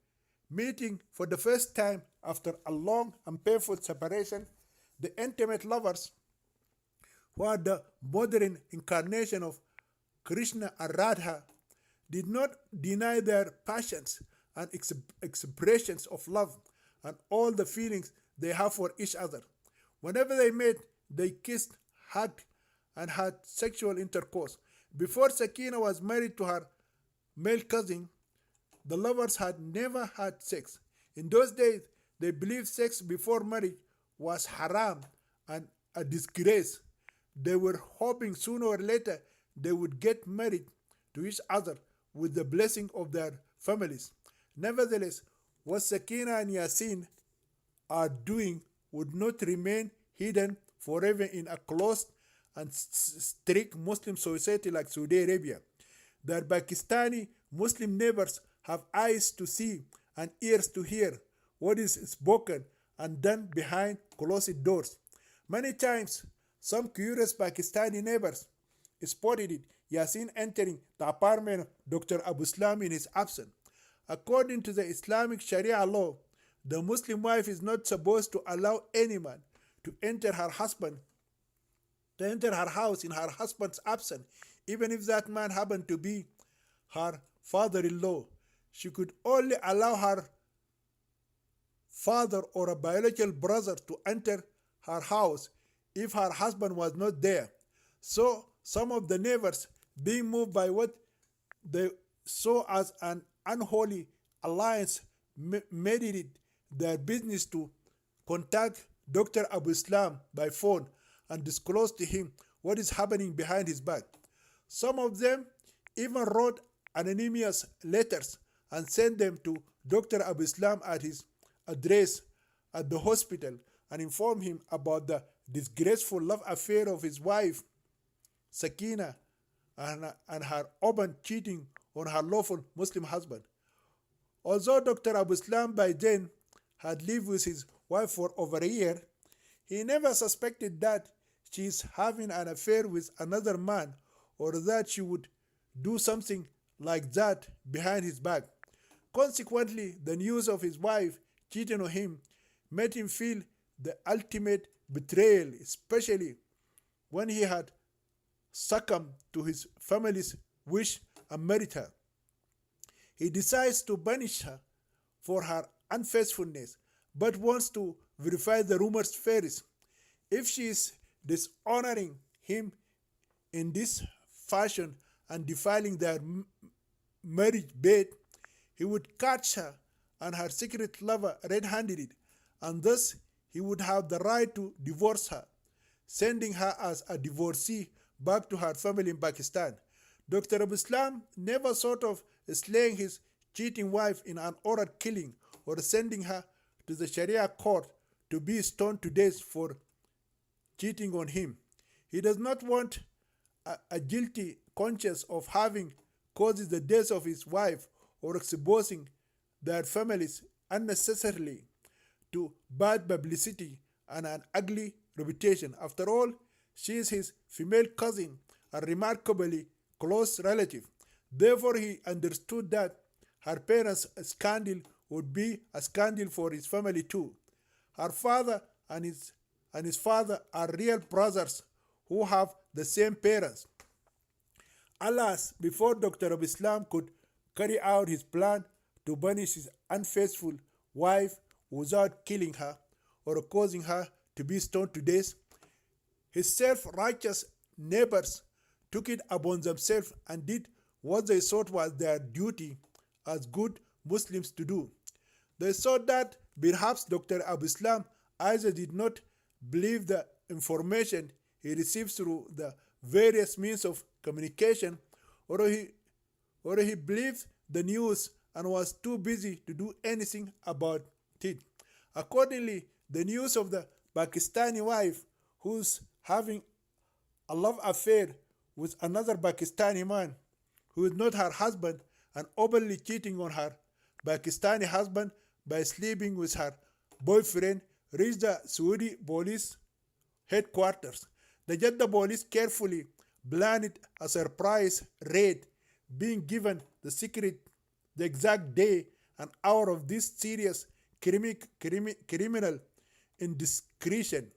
Meeting for the first time after a long and painful separation, the intimate lovers, who are the modern incarnation of Krishna and Radha, did not deny their passions and expressions of love and all the feelings they have for each other. Whenever they met, they kissed, hugged, and had sexual intercourse. Before Sakina was married to her male cousin, the lovers had never had sex. In those days, they believed sex before marriage was haram and a disgrace. They were hoping sooner or later they would get married to each other with the blessing of their families. Nevertheless, what Sakina and Yassin are doing would not remain hidden forever in a closed and strict Muslim society like Saudi Arabia. Their Pakistani Muslim neighbors have eyes to see and ears to hear what is spoken and done behind closed doors. Many times, some curious Pakistani neighbors spotted Yassin entering the apartment of Dr. Abu Islam in his absence. According to the Islamic Sharia law, the Muslim wife is not supposed to allow any man to enter her house in her husband's absence, even if that man happened to be her father-in-law. She could only allow her father or a biological brother to enter her house if her husband was not there. So some of the neighbors, being moved by what they saw as an unholy alliance, made it their business to contact Dr. Abu Islam by phone and disclose to him what is happening behind his back. Some of them even wrote anonymous letters and sent them to Dr. Abu Islam at his address at the hospital and informed him about the disgraceful love affair of his wife, Sakina, and her open cheating on her lawful Muslim husband. Although Dr. Abu Islam by then had lived with his wife for over a year, he never suspected that she is having an affair with another man or that she would do something like that behind his back. Consequently, the news of his wife cheating on him made him feel the ultimate betrayal, especially when he had succumbed to his family's wish and married her. He decides to punish her for her unfaithfulness, but wants to verify the rumors first. If she is dishonoring him in this fashion and defiling their marriage bed, he would catch her and her secret lover red handed, and thus he would have the right to divorce her, sending her as a divorcee back to her family in Pakistan. Dr. Abu Islam never thought of slaying his cheating wife in an oral killing or sending her to the Sharia court to be stoned to death for cheating on him. He does not want a guilty conscience of having caused the death of his wife or exposing their families unnecessarily to bad publicity and an ugly reputation. After all, she is his female cousin, a remarkably close relative. Therefore, he understood that her parents' scandal would be a scandal for his family too. Her father and his father are real brothers who have the same parents. Alas, before Dr. Abu Islam could carry out his plan to punish his unfaithful wife without killing her or causing her to be stoned to death, his self-righteous neighbors took it upon themselves and did what they thought was their duty as good Muslims to do. They thought that perhaps Dr. Abu Islam either did not believe the information he received through the various means of communication, or he believed the news and was too busy to do anything about it. Accordingly, the news of the Pakistani wife who's having a love affair with another Pakistani man who is not her husband and openly cheating on her Pakistani husband by sleeping with her boyfriend reached the Saudi police headquarters. The Jeddah police carefully planned a surprise raid, being given the exact day and hour of this serious criminal indiscretion.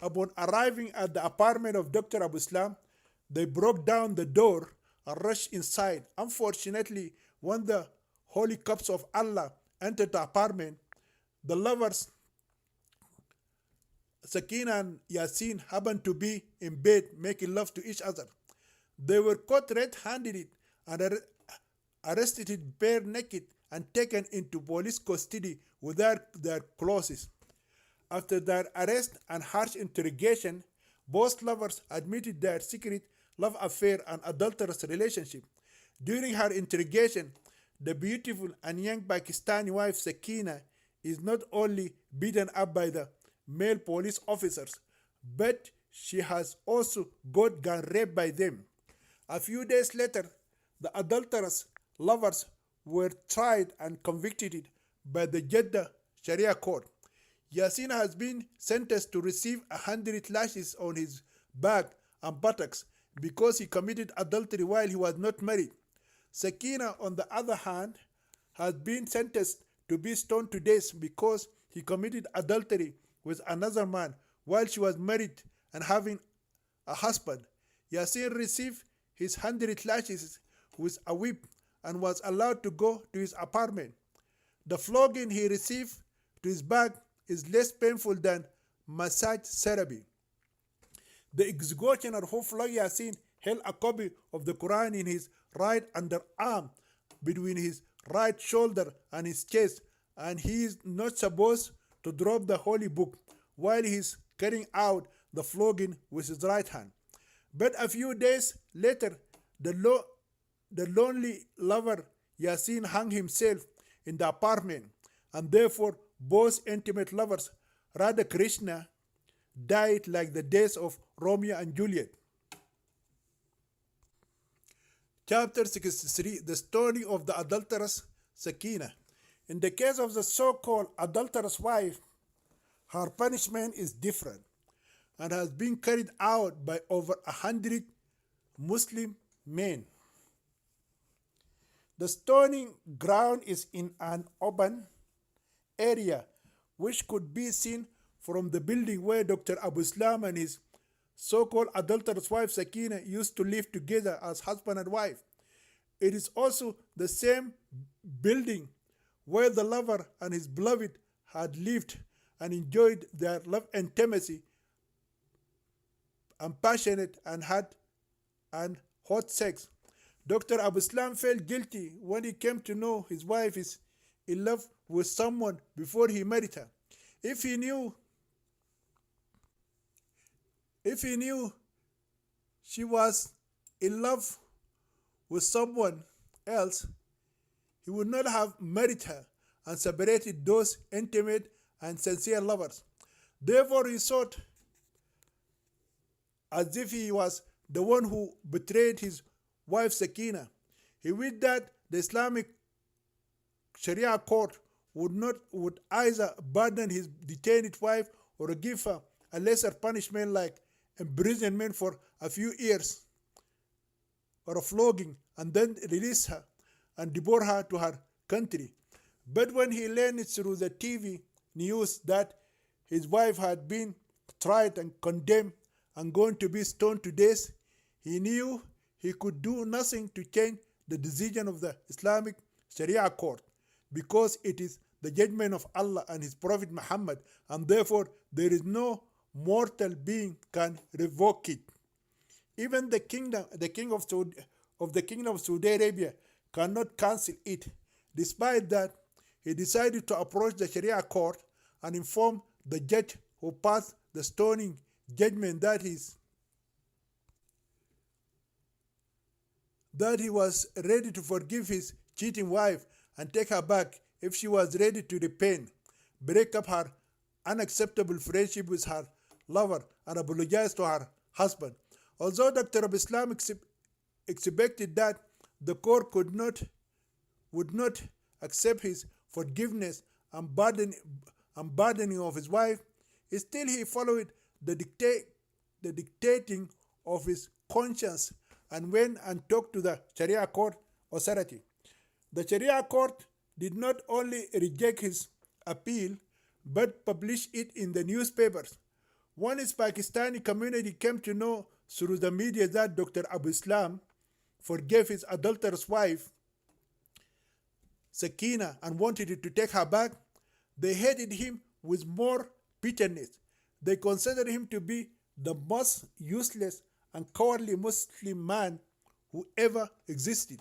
Upon arriving at the apartment of Dr. Abu Islam, they broke down the door and rushed inside. Unfortunately, when the holy cups of Allah entered the apartment, the lovers Sakina and Yasin happened to be in bed making love to each other. They were caught red-handed and arrested bare naked and taken into police custody without their clothes. After their arrest and harsh interrogation, both lovers admitted their secret love affair and adulterous relationship. During her interrogation, the beautiful and young Pakistani wife Sakina is not only beaten up by the male police officers, but she has also got gun raped by them. A few days later, the adulterous lovers were tried and convicted by the Jeddah Sharia court. Yasin has been sentenced to receive 100 lashes on his back and buttocks because he committed adultery while he was not married. Sakina, on the other hand, has been sentenced to be stoned to death because he committed adultery with another man while she was married and having a husband. Yasin received his 100 lashes with a whip and was allowed to go to his apartment. The flogging he received to his back is less painful than massage therapy. The executioner who flogged Yasin held a copy of the Quran in his right underarm between his right shoulder and his chest, and he is not supposed to drop the holy book while he is carrying out the flogging with his right hand. But a few days later, the lonely lover Yasin hung himself in the apartment, and therefore both intimate lovers, Radha Krishna, died like the days of Romeo and Juliet. Chapter 63, the story of the adulterous Sakina. In the case of the so-called adulterous wife, her punishment is different and has been carried out by over 100 Muslim men. The stoning ground is in an open area which could be seen from the building where Dr. Abu Islam and his so-called adulterous wife Sakina used to live together as husband and wife. It is also the same building where the lover and his beloved had lived and enjoyed their love intimacy and passionate and hot sex. Dr. Abu Islam felt guilty when he came to know his wife is in love with someone before he married her. If he knew if he knew she was in love with someone else, he would not have married her and separated those intimate and sincere lovers. Therefore, he thought as if he was the one who betrayed his wife Sakina. He wished that the Islamic Sharia court would either pardon his detained wife or give her a lesser punishment like imprisonment for a few years or a flogging, and then release her and deport her to her country. But when he learned through the TV news that his wife had been tried and condemned and going to be stoned to death, he knew he could do nothing to change the decision of the Islamic Sharia court, because it is the judgment of Allah and His Prophet Muhammad, and therefore there is no mortal being can revoke it. Even the king of the kingdom of Saudi Arabia cannot cancel it. Despite that, he decided to approach the Sharia court and inform the judge who passed the stoning judgment that he was ready to forgive his cheating wife and take her back if she was ready to repent, break up her unacceptable friendship with her lover, and apologize to her husband. Although Dr. Abu Islam expected that the court would not accept his forgiveness and pardoning of his wife, still he followed the dictating of his conscience and went and talked to the Sharia court authority. The Sharia court did not only reject his appeal but published it in the newspapers. Once Pakistani community came to know through the media that Dr. Abu Islam forgave his adulterous wife Sakina and wanted to take her back, they hated him with more bitterness. They considered him to be the most useless and cowardly Muslim man who ever existed.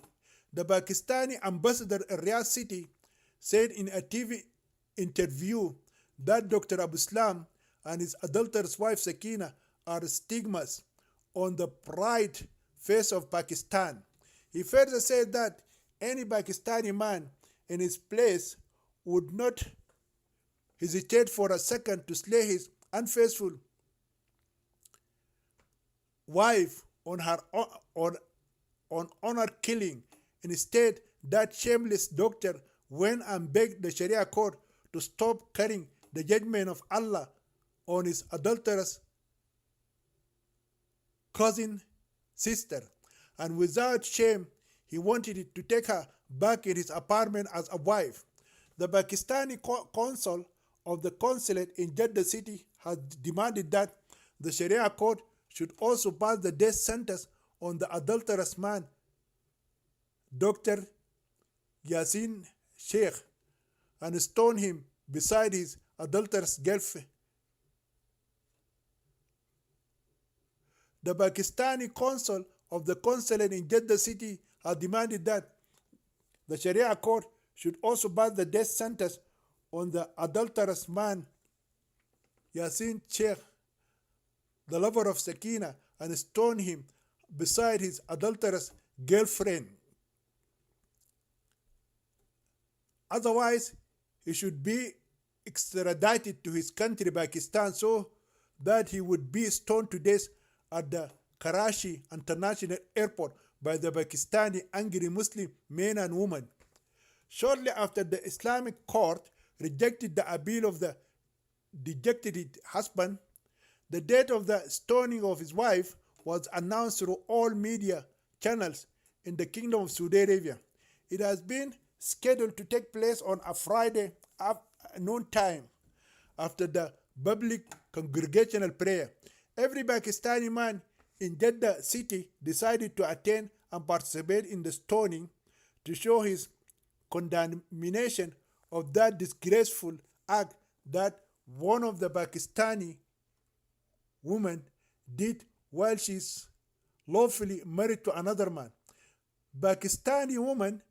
The Pakistani ambassador in Riyadh City said in a TV interview that Dr. Abu Islam and his adulterous wife Sakina are stigmas on the pride face of Pakistan. He further said that any Pakistani man in his place would not hesitate for a second to slay his unfaithful wife on honor killing. Instead, that shameless doctor went and begged the Sharia court to stop carrying the judgment of Allah on his adulterous cousin sister, and without shame he wanted to take her back in his apartment as a wife. The Pakistani consul of the consulate in Jeddah City has demanded that the Sharia court should also pass the death sentence on the adulterous man, Dr. Yasin Sheikh, and stone him beside his adulterous girlfriend. The Pakistani consul of the consulate in Jeddah City has demanded that the Sharia court should also pass the death sentence on the adulterous man, Yasin Sheikh, the lover of Sakina, and stone him beside his adulterous girlfriend. Otherwise, he should be extradited to his country, Pakistan, so that he would be stoned to death at the Karachi International Airport by the Pakistani angry Muslim men and women. Shortly after the Islamic court rejected the appeal of the dejected husband, the date of the stoning of his wife was announced through all media channels in the Kingdom of Saudi Arabia. It has been scheduled to take place on a Friday noon time after the public congregational prayer. Every Pakistani man in Jeddah city decided to attend and participate in the stoning to show his condemnation of that disgraceful act that one of the Pakistani women did while she's lawfully married to another man. Pakistani women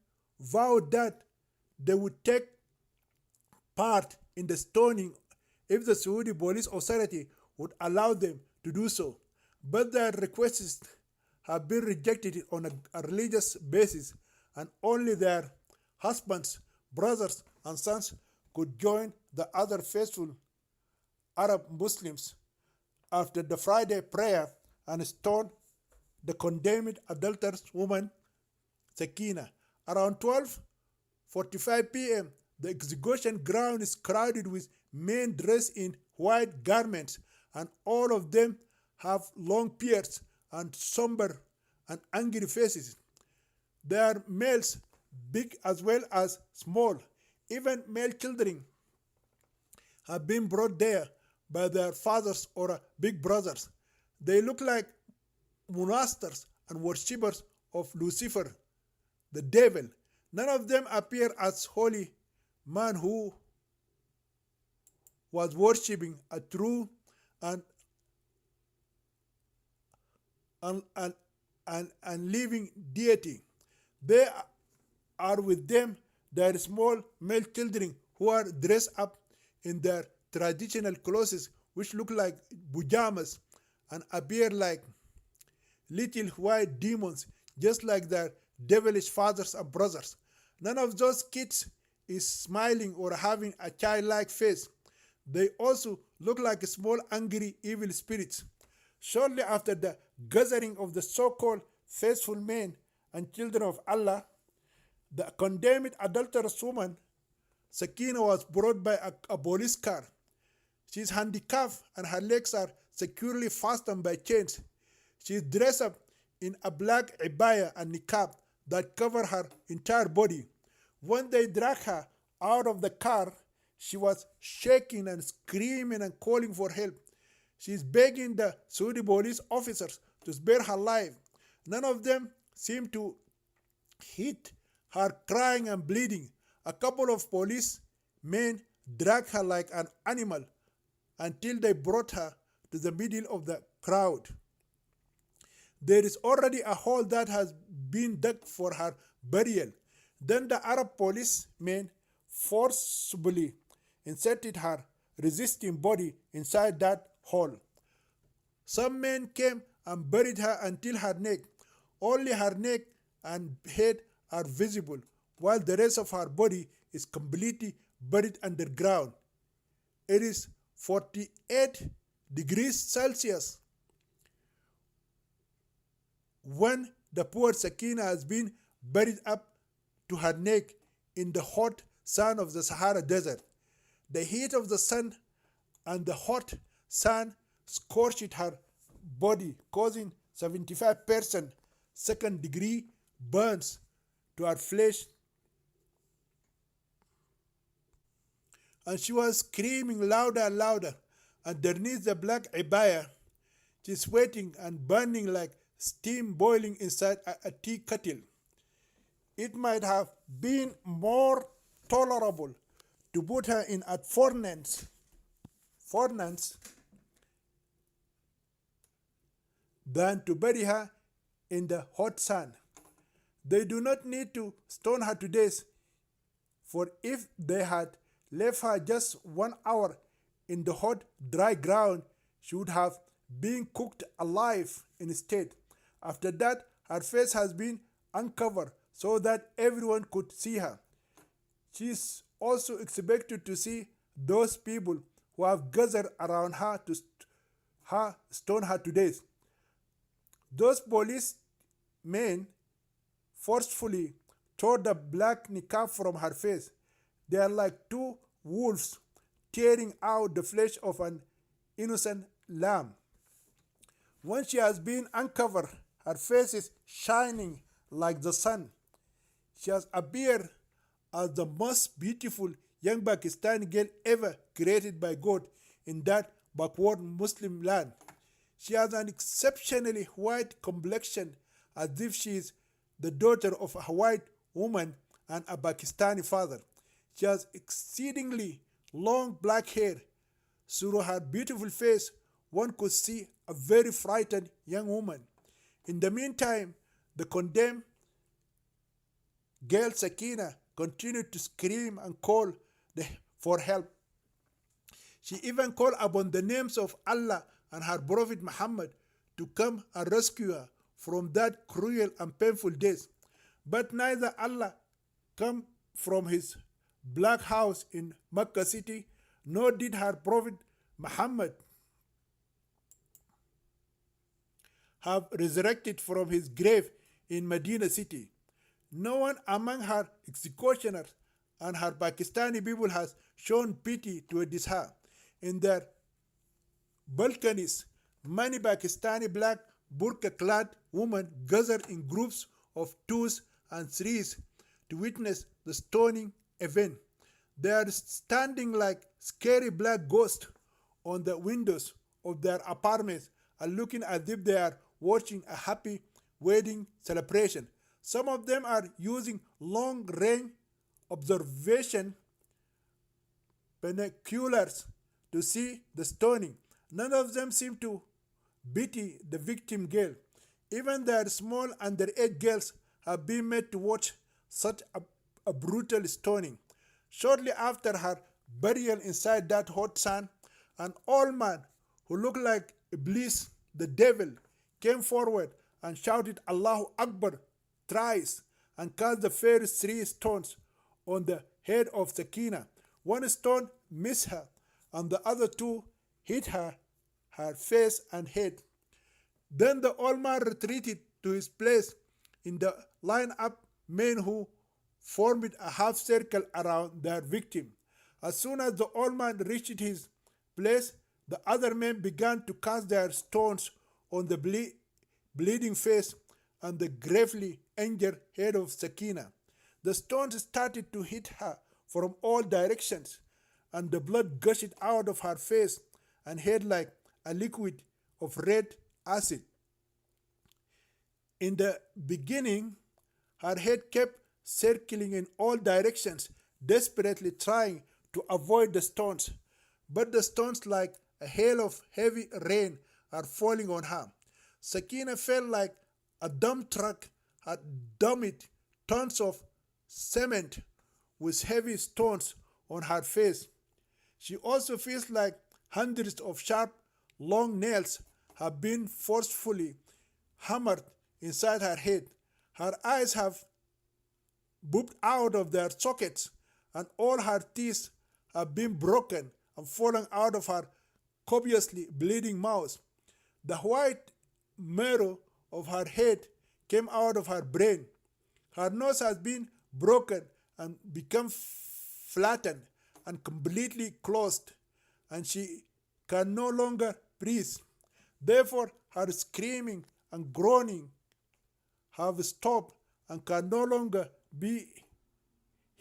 vowed that they would take part in the stoning if the Saudi police authority would allow them to do so. But their requests have been rejected on a religious basis, and only their husbands, brothers, and sons could join the other faithful Arab Muslims after the Friday prayer and stone the condemned adulterous woman Sakina. Around 12:45 p.m., the execution ground is crowded with men dressed in white garments, and all of them have long beards and somber and angry faces. There are males, big as well as small. Even male children have been brought there by their fathers or big brothers. They look like monsters and worshippers of Lucifer, the devil. None of them appear as holy man who was worshipping a true and living deity. They are with them their small male children who are dressed up in their traditional clothes, which look like pajamas and appear like little white demons, just like their devilish fathers and brothers. None of those kids is smiling or having a childlike face. They also look like small, angry, evil spirits. Shortly after the gathering of the so-called faithful men and children of Allah, the condemned adulterous woman, Sakina, was brought by a police car. She is handicapped and her legs are securely fastened by chains. She is dressed up in a black abaya and niqab that cover her entire body. When they dragged her out of the car, she was shaking and screaming and calling for help. She is begging the Saudi police officers to spare her life. None of them seemed to heed her crying and bleeding. A couple of police men dragged her like an animal until they brought her to the middle of the crowd. There is already a hole that has been dug for her burial. Then the Arab policemen forcibly inserted her resisting body inside that hole. Some men came and buried her until her neck. Only her neck and head are visible, while the rest of her body is completely buried underground. It is 48 degrees Celsius when the poor Sakina has been buried up to her neck in the hot sun of the Sahara Desert. The heat of the sun and the hot sun scorched her body, causing 75% second degree burns to her flesh. And she was screaming louder and louder. Underneath the black abaya, she's sweating and burning like steam boiling inside a tea kettle. It might have been more tolerable to put her in a furnace than to bury her in the hot sun. They do not need to stone her to death, for if they had left her just 1 hour in the hot, dry ground, she would have been cooked alive instead. After that, her face has been uncovered so that everyone could see her. She is also expected to see those people who have gathered around her to stone her to death. Those police men forcefully tore the black niqab from her face. They are like two wolves tearing out the flesh of an innocent lamb. When she has been uncovered, her face is shining like the sun. She has appeared as the most beautiful young Pakistani girl ever created by God in that backward Muslim land. She has an exceptionally white complexion, as if she is the daughter of a white woman and a Pakistani father. She has exceedingly long black hair. Through her beautiful face, one could see a very frightened young woman. In the meantime, the condemned girl Sakina continued to scream and call for help. She even called upon the names of Allah and her Prophet Muhammad to come and rescue her from that cruel and painful death. But neither Allah came from his black house in Mecca city, nor did her Prophet Muhammad have resurrected from his grave in Medina city. No one among her executioners and her Pakistani people has shown pity towards her. In their balconies, many Pakistani black burqa-clad women gathered in groups of twos and threes to witness the stoning event. They are standing like scary black ghosts on the windows of their apartments and looking as if they are watching a happy wedding celebration. Some of them are using long-range observation binoculars to see the stoning. None of them seem to pity the victim girl. Even their small underage girls have been made to watch such a brutal stoning. Shortly after her burial inside that hot sun, an old man who looked like Iblis, the devil, came forward and shouted Allahu Akbar thrice and cast the first 3 stones on the head of Sakina. One stone missed her, and the other 2 hit her face and head. Then the old man retreated to his place in the line-up men who formed a half circle around their victim. As soon as the old man reached his place, the other men began to cast their stones on the bleeding face and the gravely injured head of Sakina. The stones started to hit her from all directions, and the blood gushed out of her face and head like a liquid of red acid. In the beginning, her head kept circling in all directions, desperately trying to avoid the stones. But the stones, like a hail of heavy rain, are falling on her. Sakina felt like a dump truck had dumped tons of cement with heavy stones on her face. She also feels like hundreds of sharp, long nails have been forcefully hammered inside her head. Her eyes have popped out of their sockets, and all her teeth have been broken and fallen out of her copiously bleeding mouth. The white marrow of her head came out of her brain. Her nose has been broken and become flattened and completely closed, and she can no longer breathe. Therefore, her screaming and groaning have stopped and can no longer be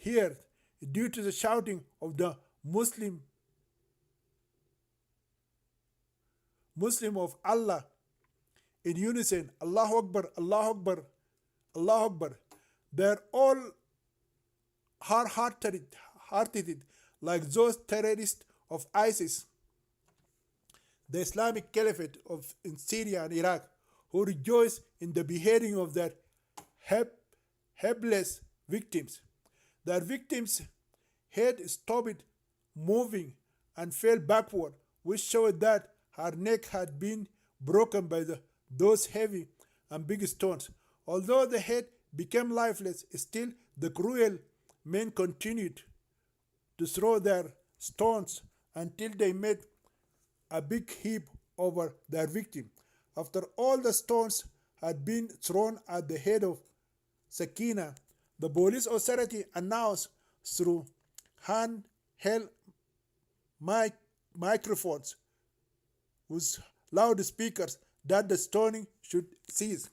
heard due to the shouting of the Muslim of Allah in unison, Allahu Akbar, Allahu Akbar, Allahu Akbar. They are all hard-hearted like those terrorists of ISIS, the Islamic Caliphate in Syria and Iraq, who rejoice in the beheading of their helpless victims. Their victims' head stopped moving and fell backward, which showed that her neck had been broken by those heavy and big stones. Although the head became lifeless, still the cruel men continued to throw their stones until they made a big heap over their victim. After all the stones had been thrown at the head of Sakina, the police authority announced through handheld microphones with loudspeakers that the stoning should cease.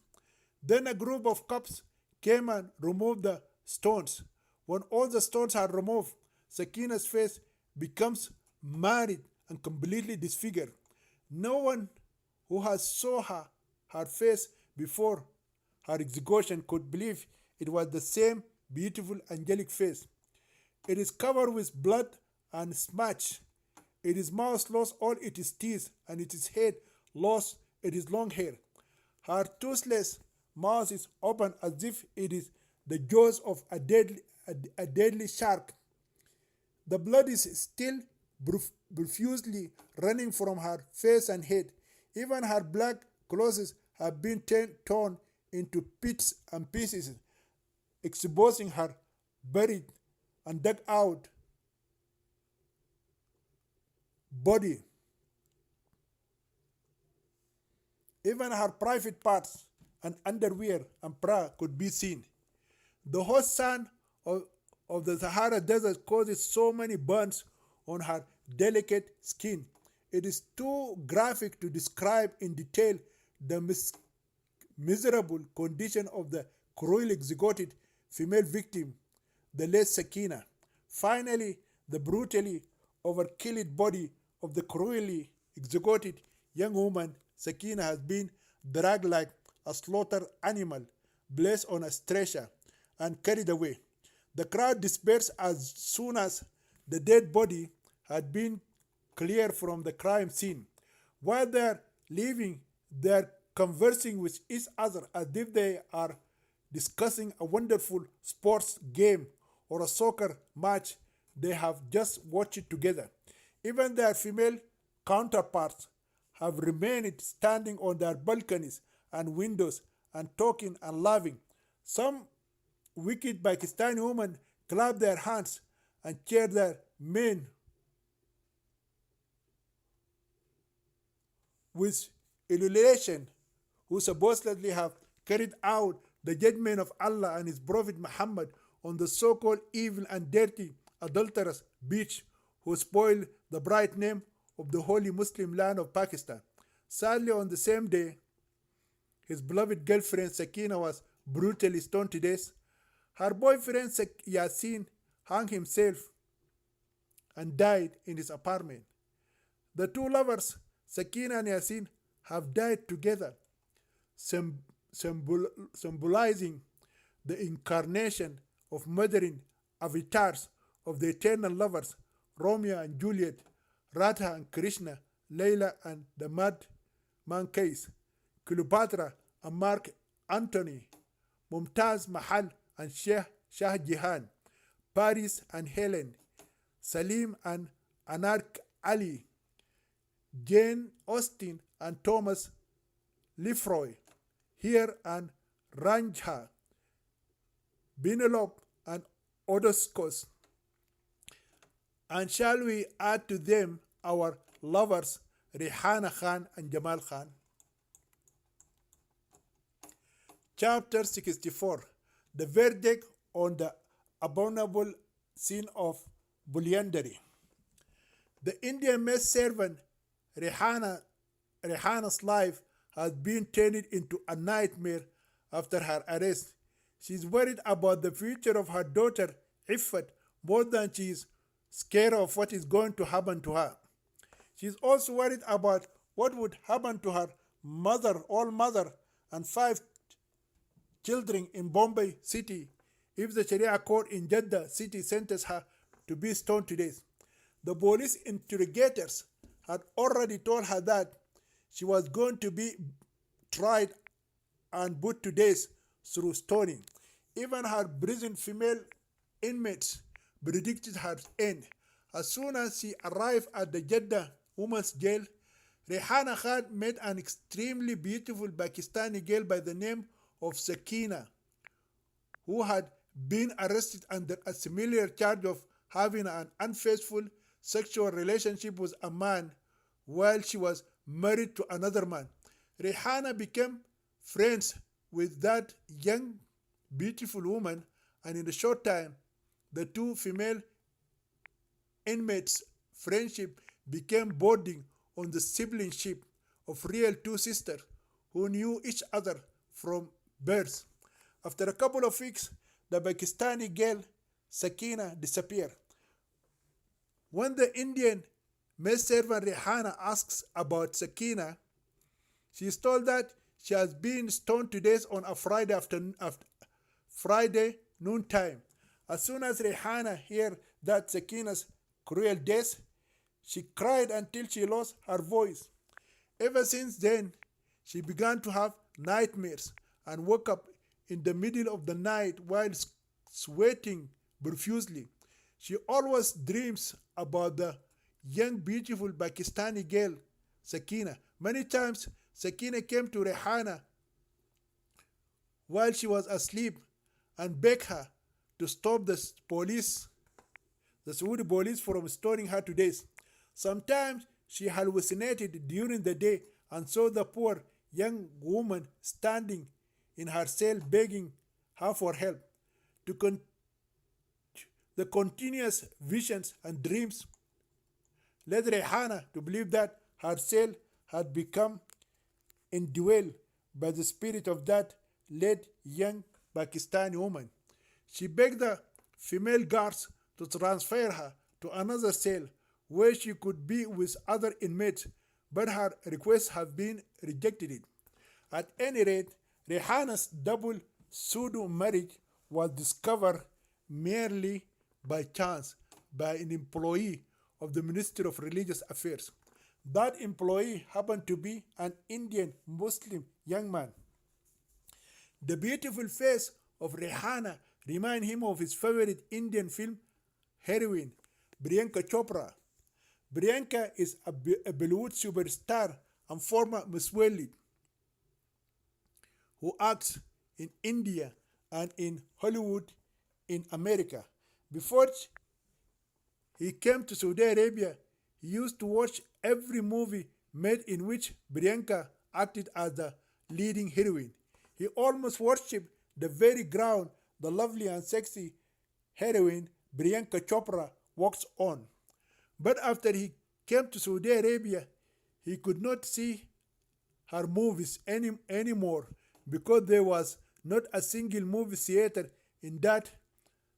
Then a group of cops came and removed the stones. When all the stones are removed, Sakina's face becomes marred and completely disfigured. No one who has saw her face before her execution could believe it was the same beautiful angelic face. It is covered with blood and smudge. Its mouth lost all its teeth, and its head lost its long hair. Her toothless mouth is open as if it is the jaws of a deadly shark. The blood is still profusely running from her face and head. Even her black clothes have been torn into bits and pieces, exposing her buried and dug out body. Even her private parts and underwear and bra could be seen. The hot sun of the Sahara Desert causes so many burns on her delicate skin. It is too graphic to describe in detail the miserable condition of the cruelly executed female victim, the late Sakina. Finally, the brutally overkilled body of the cruelly executed young woman, Sakina, has been dragged like a slaughtered animal, placed on a stretcher, and carried away. The crowd dispersed as soon as the dead body had been cleared from the crime scene. While they are leaving, they are conversing with each other as if they are discussing a wonderful sports game or a soccer match they have just watched together. Even their female counterparts have remained standing on their balconies and windows and talking and laughing. Some wicked Pakistani women clap their hands and cheer their men with illumination, who supposedly have carried out the judgment of Allah and His Prophet Muhammad on the so-called evil and dirty, adulterous bitch who spoiled the bright name of the holy Muslim land of Pakistan. Sadly, on the same day, his beloved girlfriend Sakina was brutally stoned to death. Her boyfriend Yasin hung himself and died in his apartment. The two lovers, Sakina and Yasin, have died together, symbolizing the incarnation of modern avatars of the eternal lovers, Romeo and Juliet, Radha and Krishna, Layla and the madman case, Cleopatra and Mark Antony, Mumtaz Mahal and Shah Jahan, Paris and Helen, Salim and Anark Ali, Jane Austen and Thomas Lefroy, Here and Ranjha, Binelope and Odysseus. And shall we add to them our lovers Rihana Khan and Jamal Khan? Chapter 64. The verdict on the abominable sin of polyandry. The Indian maid servant Rehana's life has been turned into a nightmare after her arrest. She is worried about the future of her daughter Iffat more than she is scared of what is going to happen to her. She is also worried about what would happen to her mother, and 5 children in Bombay city if the Sharia court in Jeddah city sentenced her to be stoned to death. The police interrogators had already told her that she was going to be tried and put to death through stoning. Even her brazen female inmates predicted her end. As soon as she arrived at the Jeddah women's jail, Rehana Khan met an extremely beautiful Pakistani girl by the name of Sakina, who had been arrested under a similar charge of having an unfaithful sexual relationship with a man while she was married to another man. Rehana became friends with that young, beautiful woman, and in a short time, the two female inmates' friendship became bonding on the siblingship of real two sisters who knew each other from birth. After a couple of weeks, the Pakistani girl Sakina disappeared. When the Indian maid servant Rehana asks about Sakina, she is told that she has been stoned to death on a Friday noontime. As soon as Rehana heard that Sakina's cruel death, she cried until she lost her voice. Ever since then, she began to have nightmares and woke up in the middle of the night while sweating profusely. She always dreams about the young, beautiful Pakistani girl, Sakina. Many times, Sakina came to Rehana while she was asleep and begged her to stop the Saudi police from stoning her to death. Sometimes she hallucinated during the day and saw the poor young woman standing in her cell begging her for help. To the continuous visions and dreams led Rehana to believe that her cell had become indwelled by the spirit of that late young Pakistani woman. She begged the female guards to transfer her to another cell where she could be with other inmates, but her requests have been rejected. At any rate, Rehana's double pseudo marriage was discovered merely by chance by an employee of the Ministry of Religious Affairs. That employee happened to be an Indian Muslim young man. The beautiful face of Rehana reminded him of his favorite Indian film heroine, Priyanka Chopra. Priyanka is a Bollywood superstar and former Miss World who acts in India and in Hollywood in America. Before he came to Saudi Arabia, he used to watch every movie made in which Priyanka acted as the leading heroine. He almost worshipped the very ground the lovely and sexy heroine Priyanka Chopra walks on. But after he came to Saudi Arabia, he could not see her movies anymore because there was not a single movie theater in that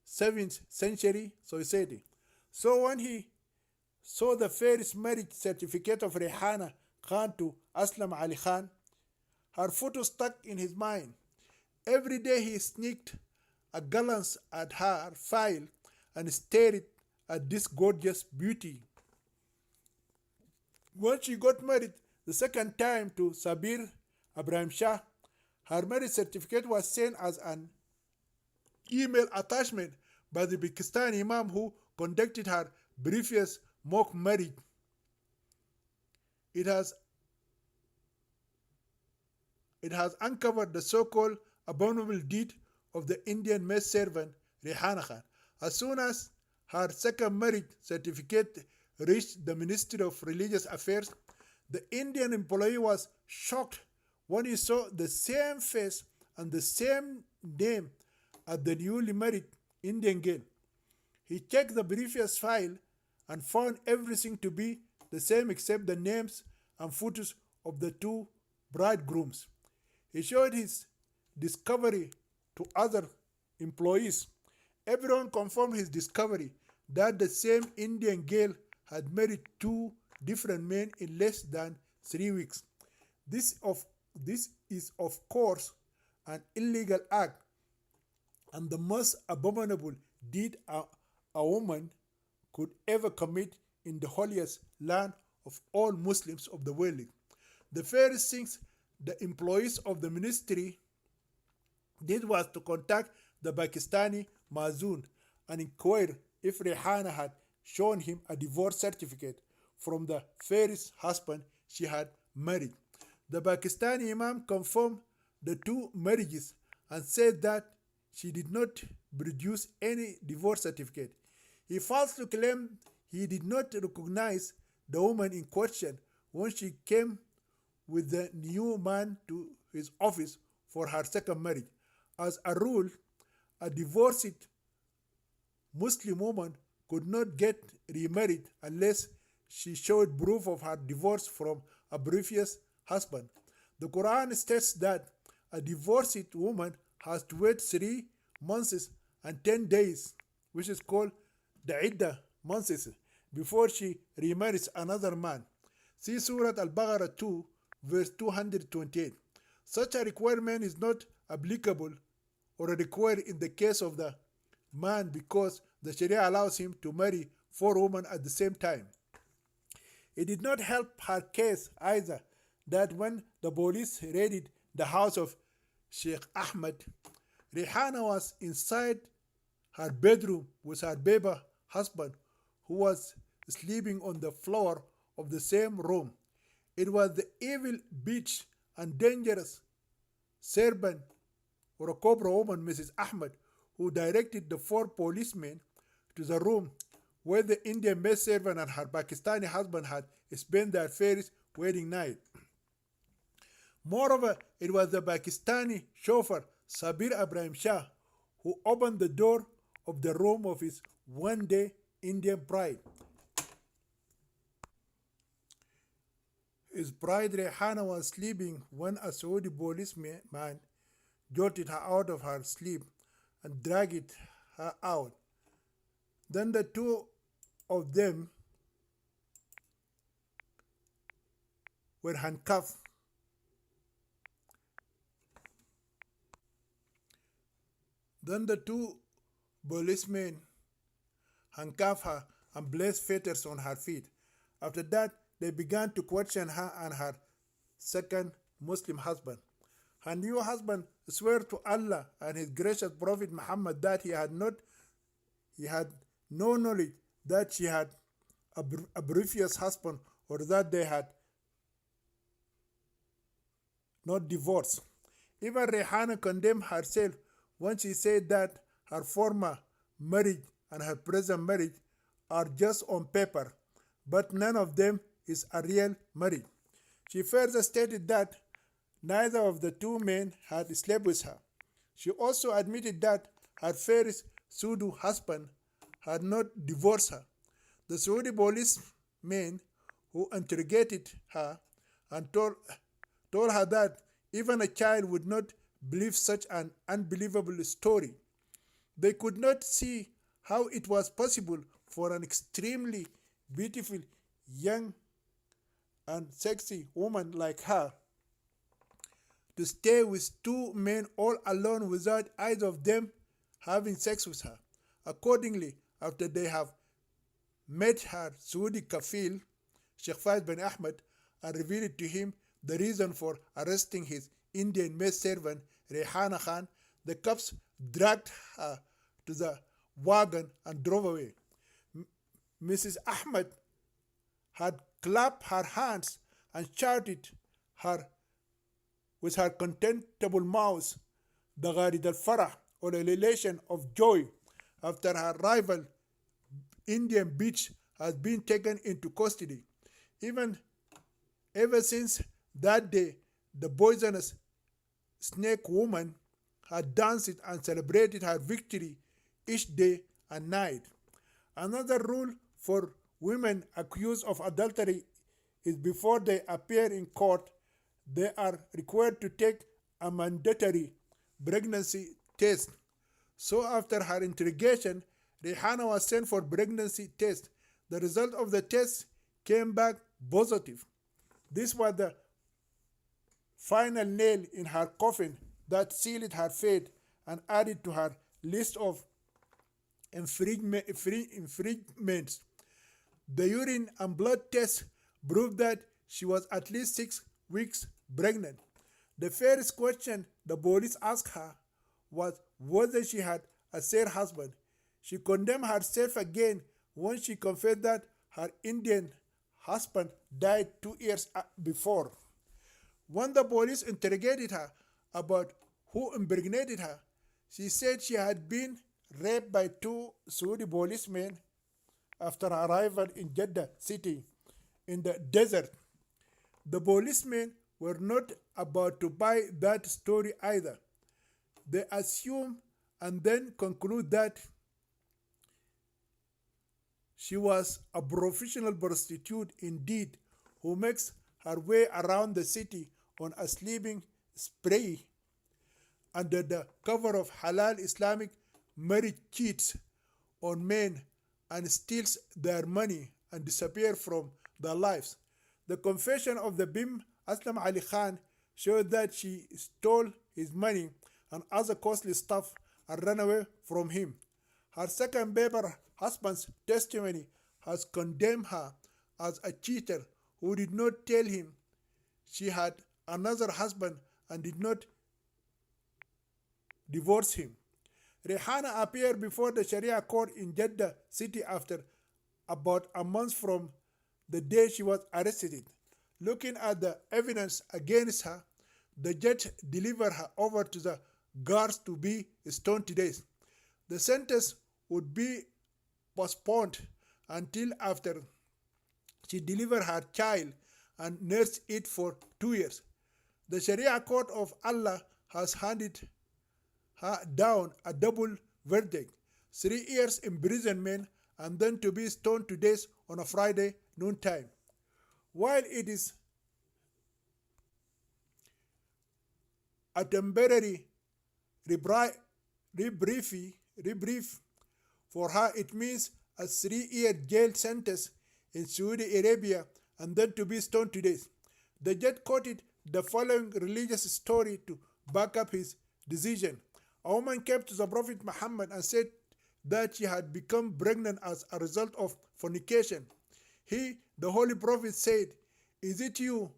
7th century society. So when he saw the first marriage certificate of Rehana Khan to Aslam Ali Khan, her photo stuck in his mind. Every day he sneaked a glance at her file and stared at this gorgeous beauty. When she got married the second time to Sabir Abraham Shah, her marriage certificate was sent as an email attachment by the Pakistani Imam who conducted her previous mock marriage. It has uncovered the so-called abominable deed of the Indian maid servant Rehana Khan. As soon as her second marriage certificate reached the Ministry of Religious Affairs, the Indian employee was shocked when he saw the same face and the same name as the newly married Indian girl. He checked the previous file and found everything to be the same except the names and photos of the two bridegrooms. He showed his discovery to other employees. Everyone confirmed his discovery that the same Indian girl had married two different men in less than 3 weeks. This is, of course, an illegal act and the most abominable deed a woman could ever commit in the holiest land of all Muslims of the world. The first things the employees of the ministry did was to contact the Pakistani Mazoon and inquire if Rehana had shown him a divorce certificate from the first husband she had married. The Pakistani Imam confirmed the two marriages and said that she did not produce any divorce certificate. He falsely claimed he did not recognize the woman in question when she came with the new man to his office for her second marriage. As a rule, a divorced Muslim woman could not get remarried unless she showed proof of her divorce from a previous husband. The Quran states that a divorced woman has to wait 3 months and 10 days, which is called the Iddah months, before she remarries another man. See Surah Al-Baqarah 2, verse 228. Such a requirement is not applicable or required in the case of the man because the Sharia allows him to marry four women at the same time. It did not help her case either that when the police raided the house of Sheikh Ahmed, Rihanna was inside her bedroom with her baby husband who was sleeping on the floor of the same room. It was the evil bitch and dangerous servant or a cobra woman, Mrs. Ahmed, who directed the four policemen to the room where the Indian maid servant and her Pakistani husband had spent their first wedding night. Moreover, it was the Pakistani chauffeur Sabir Ibrahim Shah who opened the door of the room of his one-day Indian bride. His bride Rehana was sleeping when a Saudi policeman jolted her out of her sleep and dragged her out. Then the two of them were handcuffed. Then the two policemen handcuffed her and placed fetters on her feet. After that, they began to question her and her second Muslim husband. Her new husband swore to Allah and his gracious Prophet Muhammad that he had no knowledge that she had a previous husband or that they had not divorced. Even Rehana condemned herself when she said that her former marriage and her present marriage are just on paper, but none of them is a real marriage. She further stated that neither of the two men had slept with her. She also admitted that her first Sudu husband had not divorced her. The Saudi policeman who interrogated her and told her that even a child would not believe such an unbelievable story. They could not see how it was possible for an extremely beautiful, young, and sexy woman like her to stay with two men all alone without either of them having sex with her. Accordingly, after they have met her Saudi kafil, Sheikh Faiz bin Ahmed, and revealed to him the reason for arresting his Indian maid servant Rehana Khan, the cops dragged her to the wagon and drove away. Mrs. Ahmed had clapped her hands and shouted her with her contemptible mouth the Gharid al-Farah, or a relation of joy, after her rival Indian bitch has been taken into custody. Ever since that day, the poisonous snake woman had danced and celebrated her victory each day and night. Another rule for women accused of adultery is before they appear in court, they are required to take a mandatory pregnancy test. So after her interrogation, Rehana was sent for pregnancy test. The result of the test came back positive. This was the final nail in her coffin that sealed her fate and added to her list of infringements. The urine and blood test proved that she was at least 6 weeks pregnant. The first question the police asked her was whether she had a third husband. She condemned herself again when she confessed that her Indian husband died 2 years before. When the police interrogated her about who impregnated her, she said she had been raped by 2 Saudi policemen after her arrival in Jeddah city in the desert. The policemen were not about to buy that story either. They assume and then conclude that she was a professional prostitute indeed who makes her way around the city on a sleeping spree under the cover of halal Islamic marriage cheats on men and steals their money and disappear from their lives. The confession of the Bim Aslam Ali Khan showed that she stole his money and other costly stuff and ran away from him. Her second baby husband's testimony has condemned her as a cheater who did not tell him she had another husband and did not divorce him. Rehana appeared before the Sharia court in Jeddah city after about a month from the day she was arrested. Looking at the evidence against her, the judge delivered her over to the guards to be stoned to death. The sentence would be postponed until after she delivered her child and nursed it for 2 years. The Sharia court of Allah has handed her down a double verdict: 3 years imprisonment and then to be stoned to death on a Friday noontime. While it is a temporary reprieve for her, it means a 3-year jail sentence in Saudi Arabia and then to be stoned to death. The judge quoted the following religious story to back up his decision. A woman came to the Prophet Muhammad and said that she had become pregnant as a result of fornication. He, the Holy Prophet, said, "Is it you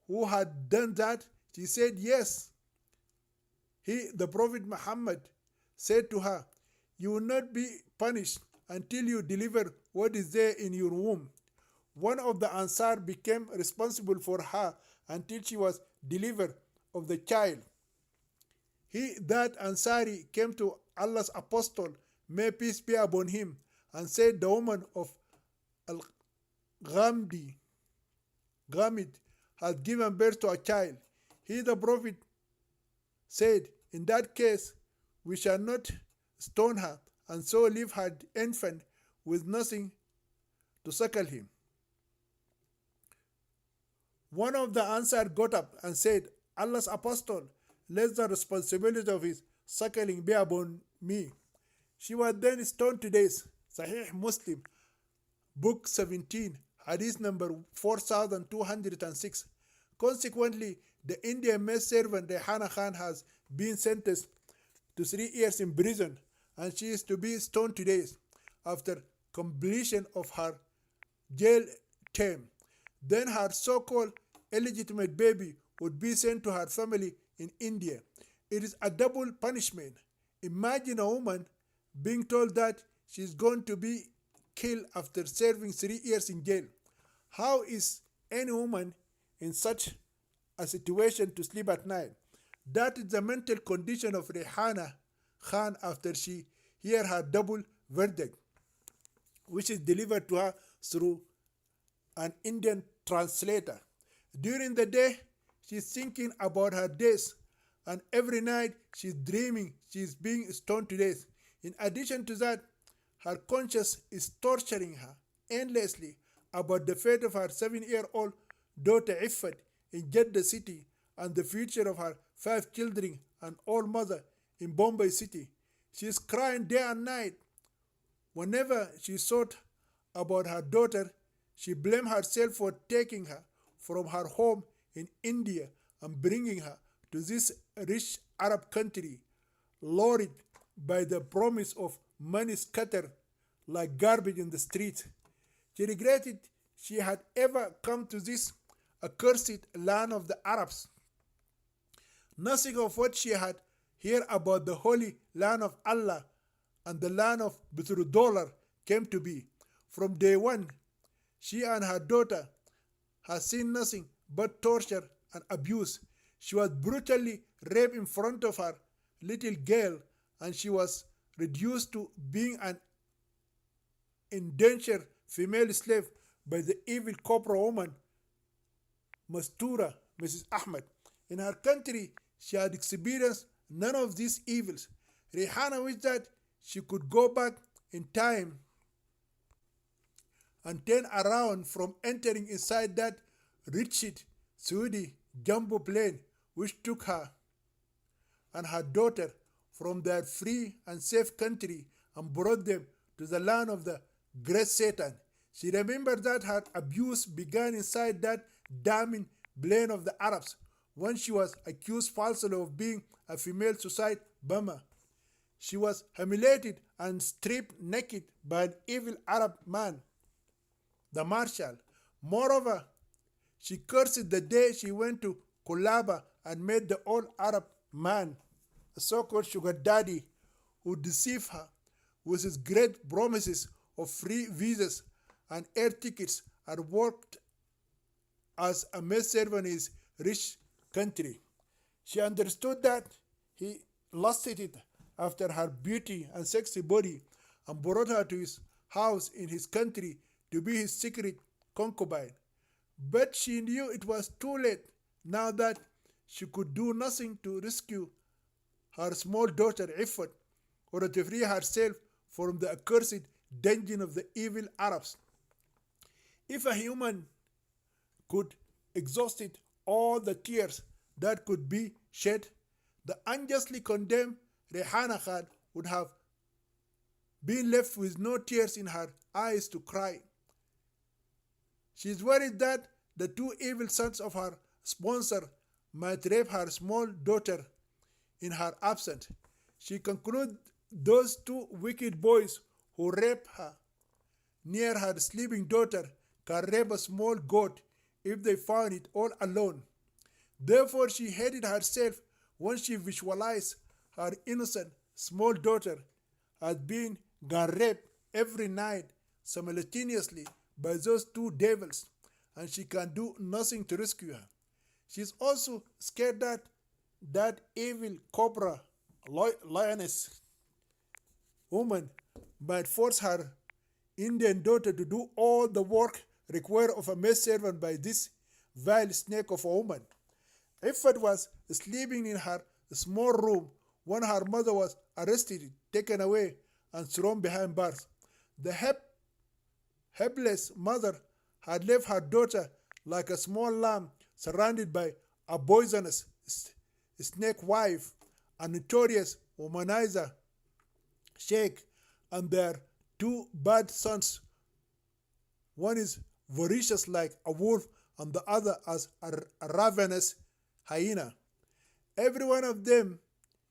who had done that?" She said, "Yes." He, the Prophet Muhammad, said to her, "You will not be punished until you deliver what is there in your womb." One of the Ansar became responsible for her until she was delivered of the child. He, that Ansari, came to Allah's apostle, may peace be upon him, and said the woman of Al-Ghamid had given birth to a child. He, the Prophet, said, "In that case, we shall not stone her, and so leave her infant with nothing to suckle him." One of the Ansar got up and said, "Allah's apostle, let the responsibility of his suckling be upon me." She was then stoned to death. Sahih Muslim, Book 17, Hadith number 4206. Consequently, the Indian maid servant Rehana Khan has been sentenced to 3 years in prison, and she is to be stoned to death after completion of her jail term. Then her so-called illegitimate baby would be sent to her family in India. It is a double punishment. Imagine a woman being told that she is going to be killed after serving 3 years in jail. How is any woman in such a situation to sleep at night? That is the mental condition of Rehana Khan after she heard her double verdict, which is delivered to her through an Indian translator. During the day, she is thinking about her death, and every night she is dreaming she is being stoned to death. In addition to that, her conscience is torturing her endlessly about the fate of her 7-year-old daughter Iffat in Jeddah city and the future of her 5 children and old mother in Bombay city. She is crying day and night. Whenever she thought about her daughter, she blamed herself for taking her from her home in India and bringing her to this rich Arab country, lured by the promise of money scattered like garbage in the street. She regretted she had ever come to this accursed land of the Arabs. Nothing of what she had heard about the holy land of Allah and the land of Petrodollar came to be. From day one, she and her daughter had seen nothing but torture and abuse. She was brutally raped in front of her little girl, and she was reduced to being an indentured female slave by the evil copra woman Mastura, Mrs. Ahmed. In her country, she had experienced none of these evils. Rehana wished that she could go back in time and turn around from entering inside that wretched Saudi jumbo plane which took her and her daughter from their free and safe country and brought them to the land of the great Satan. She remembered that her abuse began inside that damning brain of the Arabs when she was accused falsely of being a female suicide bomber. She was humiliated and stripped naked by an evil Arab man, the Marshal. Moreover, she cursed the day she went to Kulaba and met the old Arab man, a so-called sugar daddy, who deceived her with his great promises of free visas and air tickets and worked as a maid servant in his rich country. She understood that he lusted it after her beauty and sexy body and brought her to his house in his country to be his secret concubine. But she knew it was too late now that she could do nothing to rescue her small daughter Ifat or to free herself from the accursed dungeon of the evil Arabs. If a human could exhaust all the tears that could be shed, the unjustly condemned Rehana Khan would have been left with no tears in her eyes to cry. She is worried that the two evil sons of her sponsor might rape her small daughter in her absence. She concludes those two wicked boys who rape her near her sleeping daughter can rape a small goat if they found it all alone. Therefore, she hated herself when she visualized her innocent small daughter as being raped every night simultaneously by those two devils, and she can do nothing to rescue her. She is also scared that that evil cobra lioness woman might force her Indian daughter to do all the work required of a maid servant by this vile snake of a woman. Ifat was sleeping in her small room when her mother was arrested, taken away, and thrown behind bars. The helpless mother had left her daughter like a small lamb surrounded by a poisonous snake wife, a notorious womanizer, sheikh, and their two bad sons. One is voracious like a wolf, and the other as a ravenous hyena. Every one of them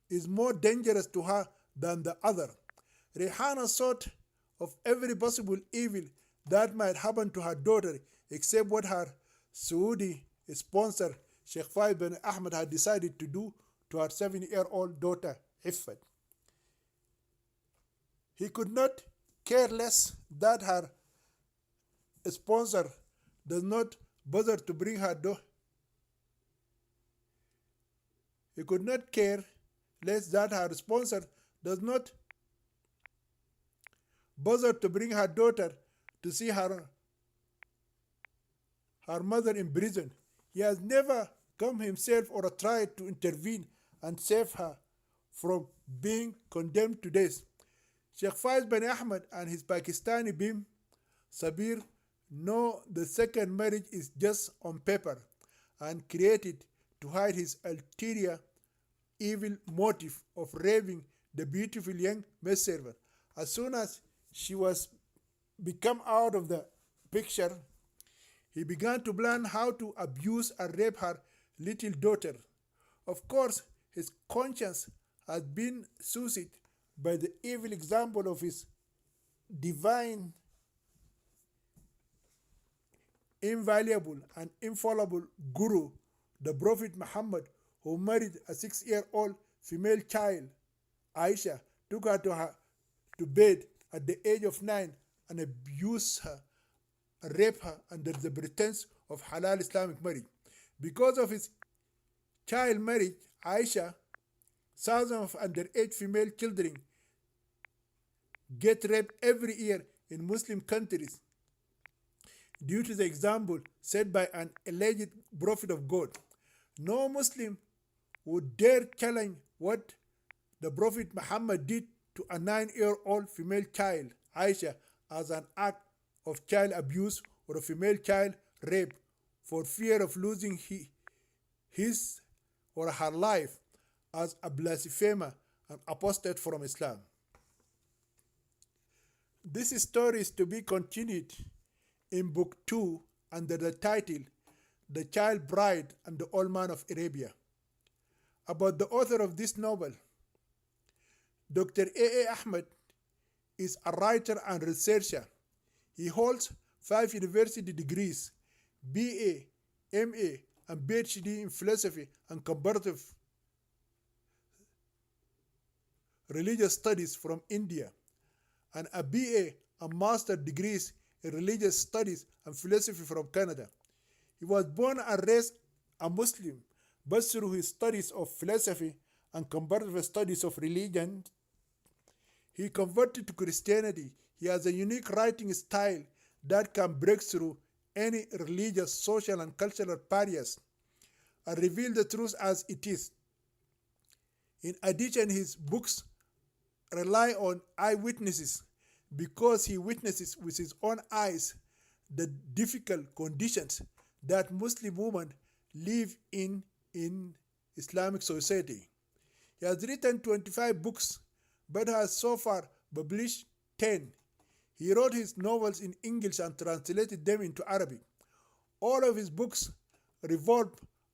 is more dangerous to her than the other. Rehana thought of every possible evil that might happen to her daughter except what her Saudi sponsor Sheikh Faiz bin Ahmed had decided to do to her 7-year-old daughter Iffat. He could not care less that her sponsor does not bother to bring her daughter. He could not care less that her sponsor does not bother to bring her daughter to see her mother in prison. He has never come himself or tried to intervene and save her from being condemned to death. Sheikh Faiz bin Ahmed and his Pakistani Bim Sabir know the second marriage is just on paper and created to hide his ulterior evil motive of raping the beautiful young maidservant. As soon as she was become out of the picture, he began to plan how to abuse and rape her little daughter. Of course, his conscience had been soothed by the evil example of his divine, invaluable, and infallible guru, the Prophet Muhammad, who married a 6-year-old female child, Aisha, took her to bed at the age of 9 and abused her, raped her under the pretense of halal Islamic marriage. Because of his child marriage, Aisha, thousands of underage female children get raped every year in Muslim countries due to the example set by an alleged prophet of God. No Muslim would dare challenge what the Prophet Muhammad did to a 9-year-old female child, Aisha, as an act of child abuse or a female child rape for fear of losing his or her life as a blasphemer and apostate from Islam. This story is to be continued in Book 2 under the title The Child Bride and the Old Man of Arabia. About the author of this novel, Dr. A. Ahmed is a writer and researcher. He holds 5 university degrees, BA, MA, and PhD in philosophy and comparative religious studies from India, and a BA and master degrees in religious studies and philosophy from Canada. He was born and raised a Muslim, but through his studies of philosophy and comparative studies of religion, he converted to Christianity. He has a unique writing style that can break through any religious, social, and cultural barriers and reveal the truth as it is. In addition, his books rely on eyewitnesses because he witnesses with his own eyes the difficult conditions that Muslim women live in Islamic society. He has written 25 books but has so far published 10. He wrote his novels in English and translated them into Arabic. All of his books revolve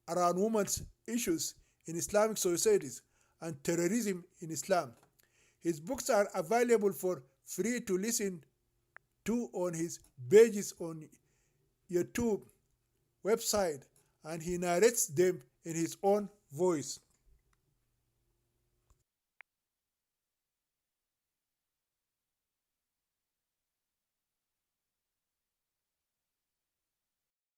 around women's issues in Islamic societies and terrorism in Islam. His books are available for free to listen to on his pages on YouTube website, and he narrates them in his own voice.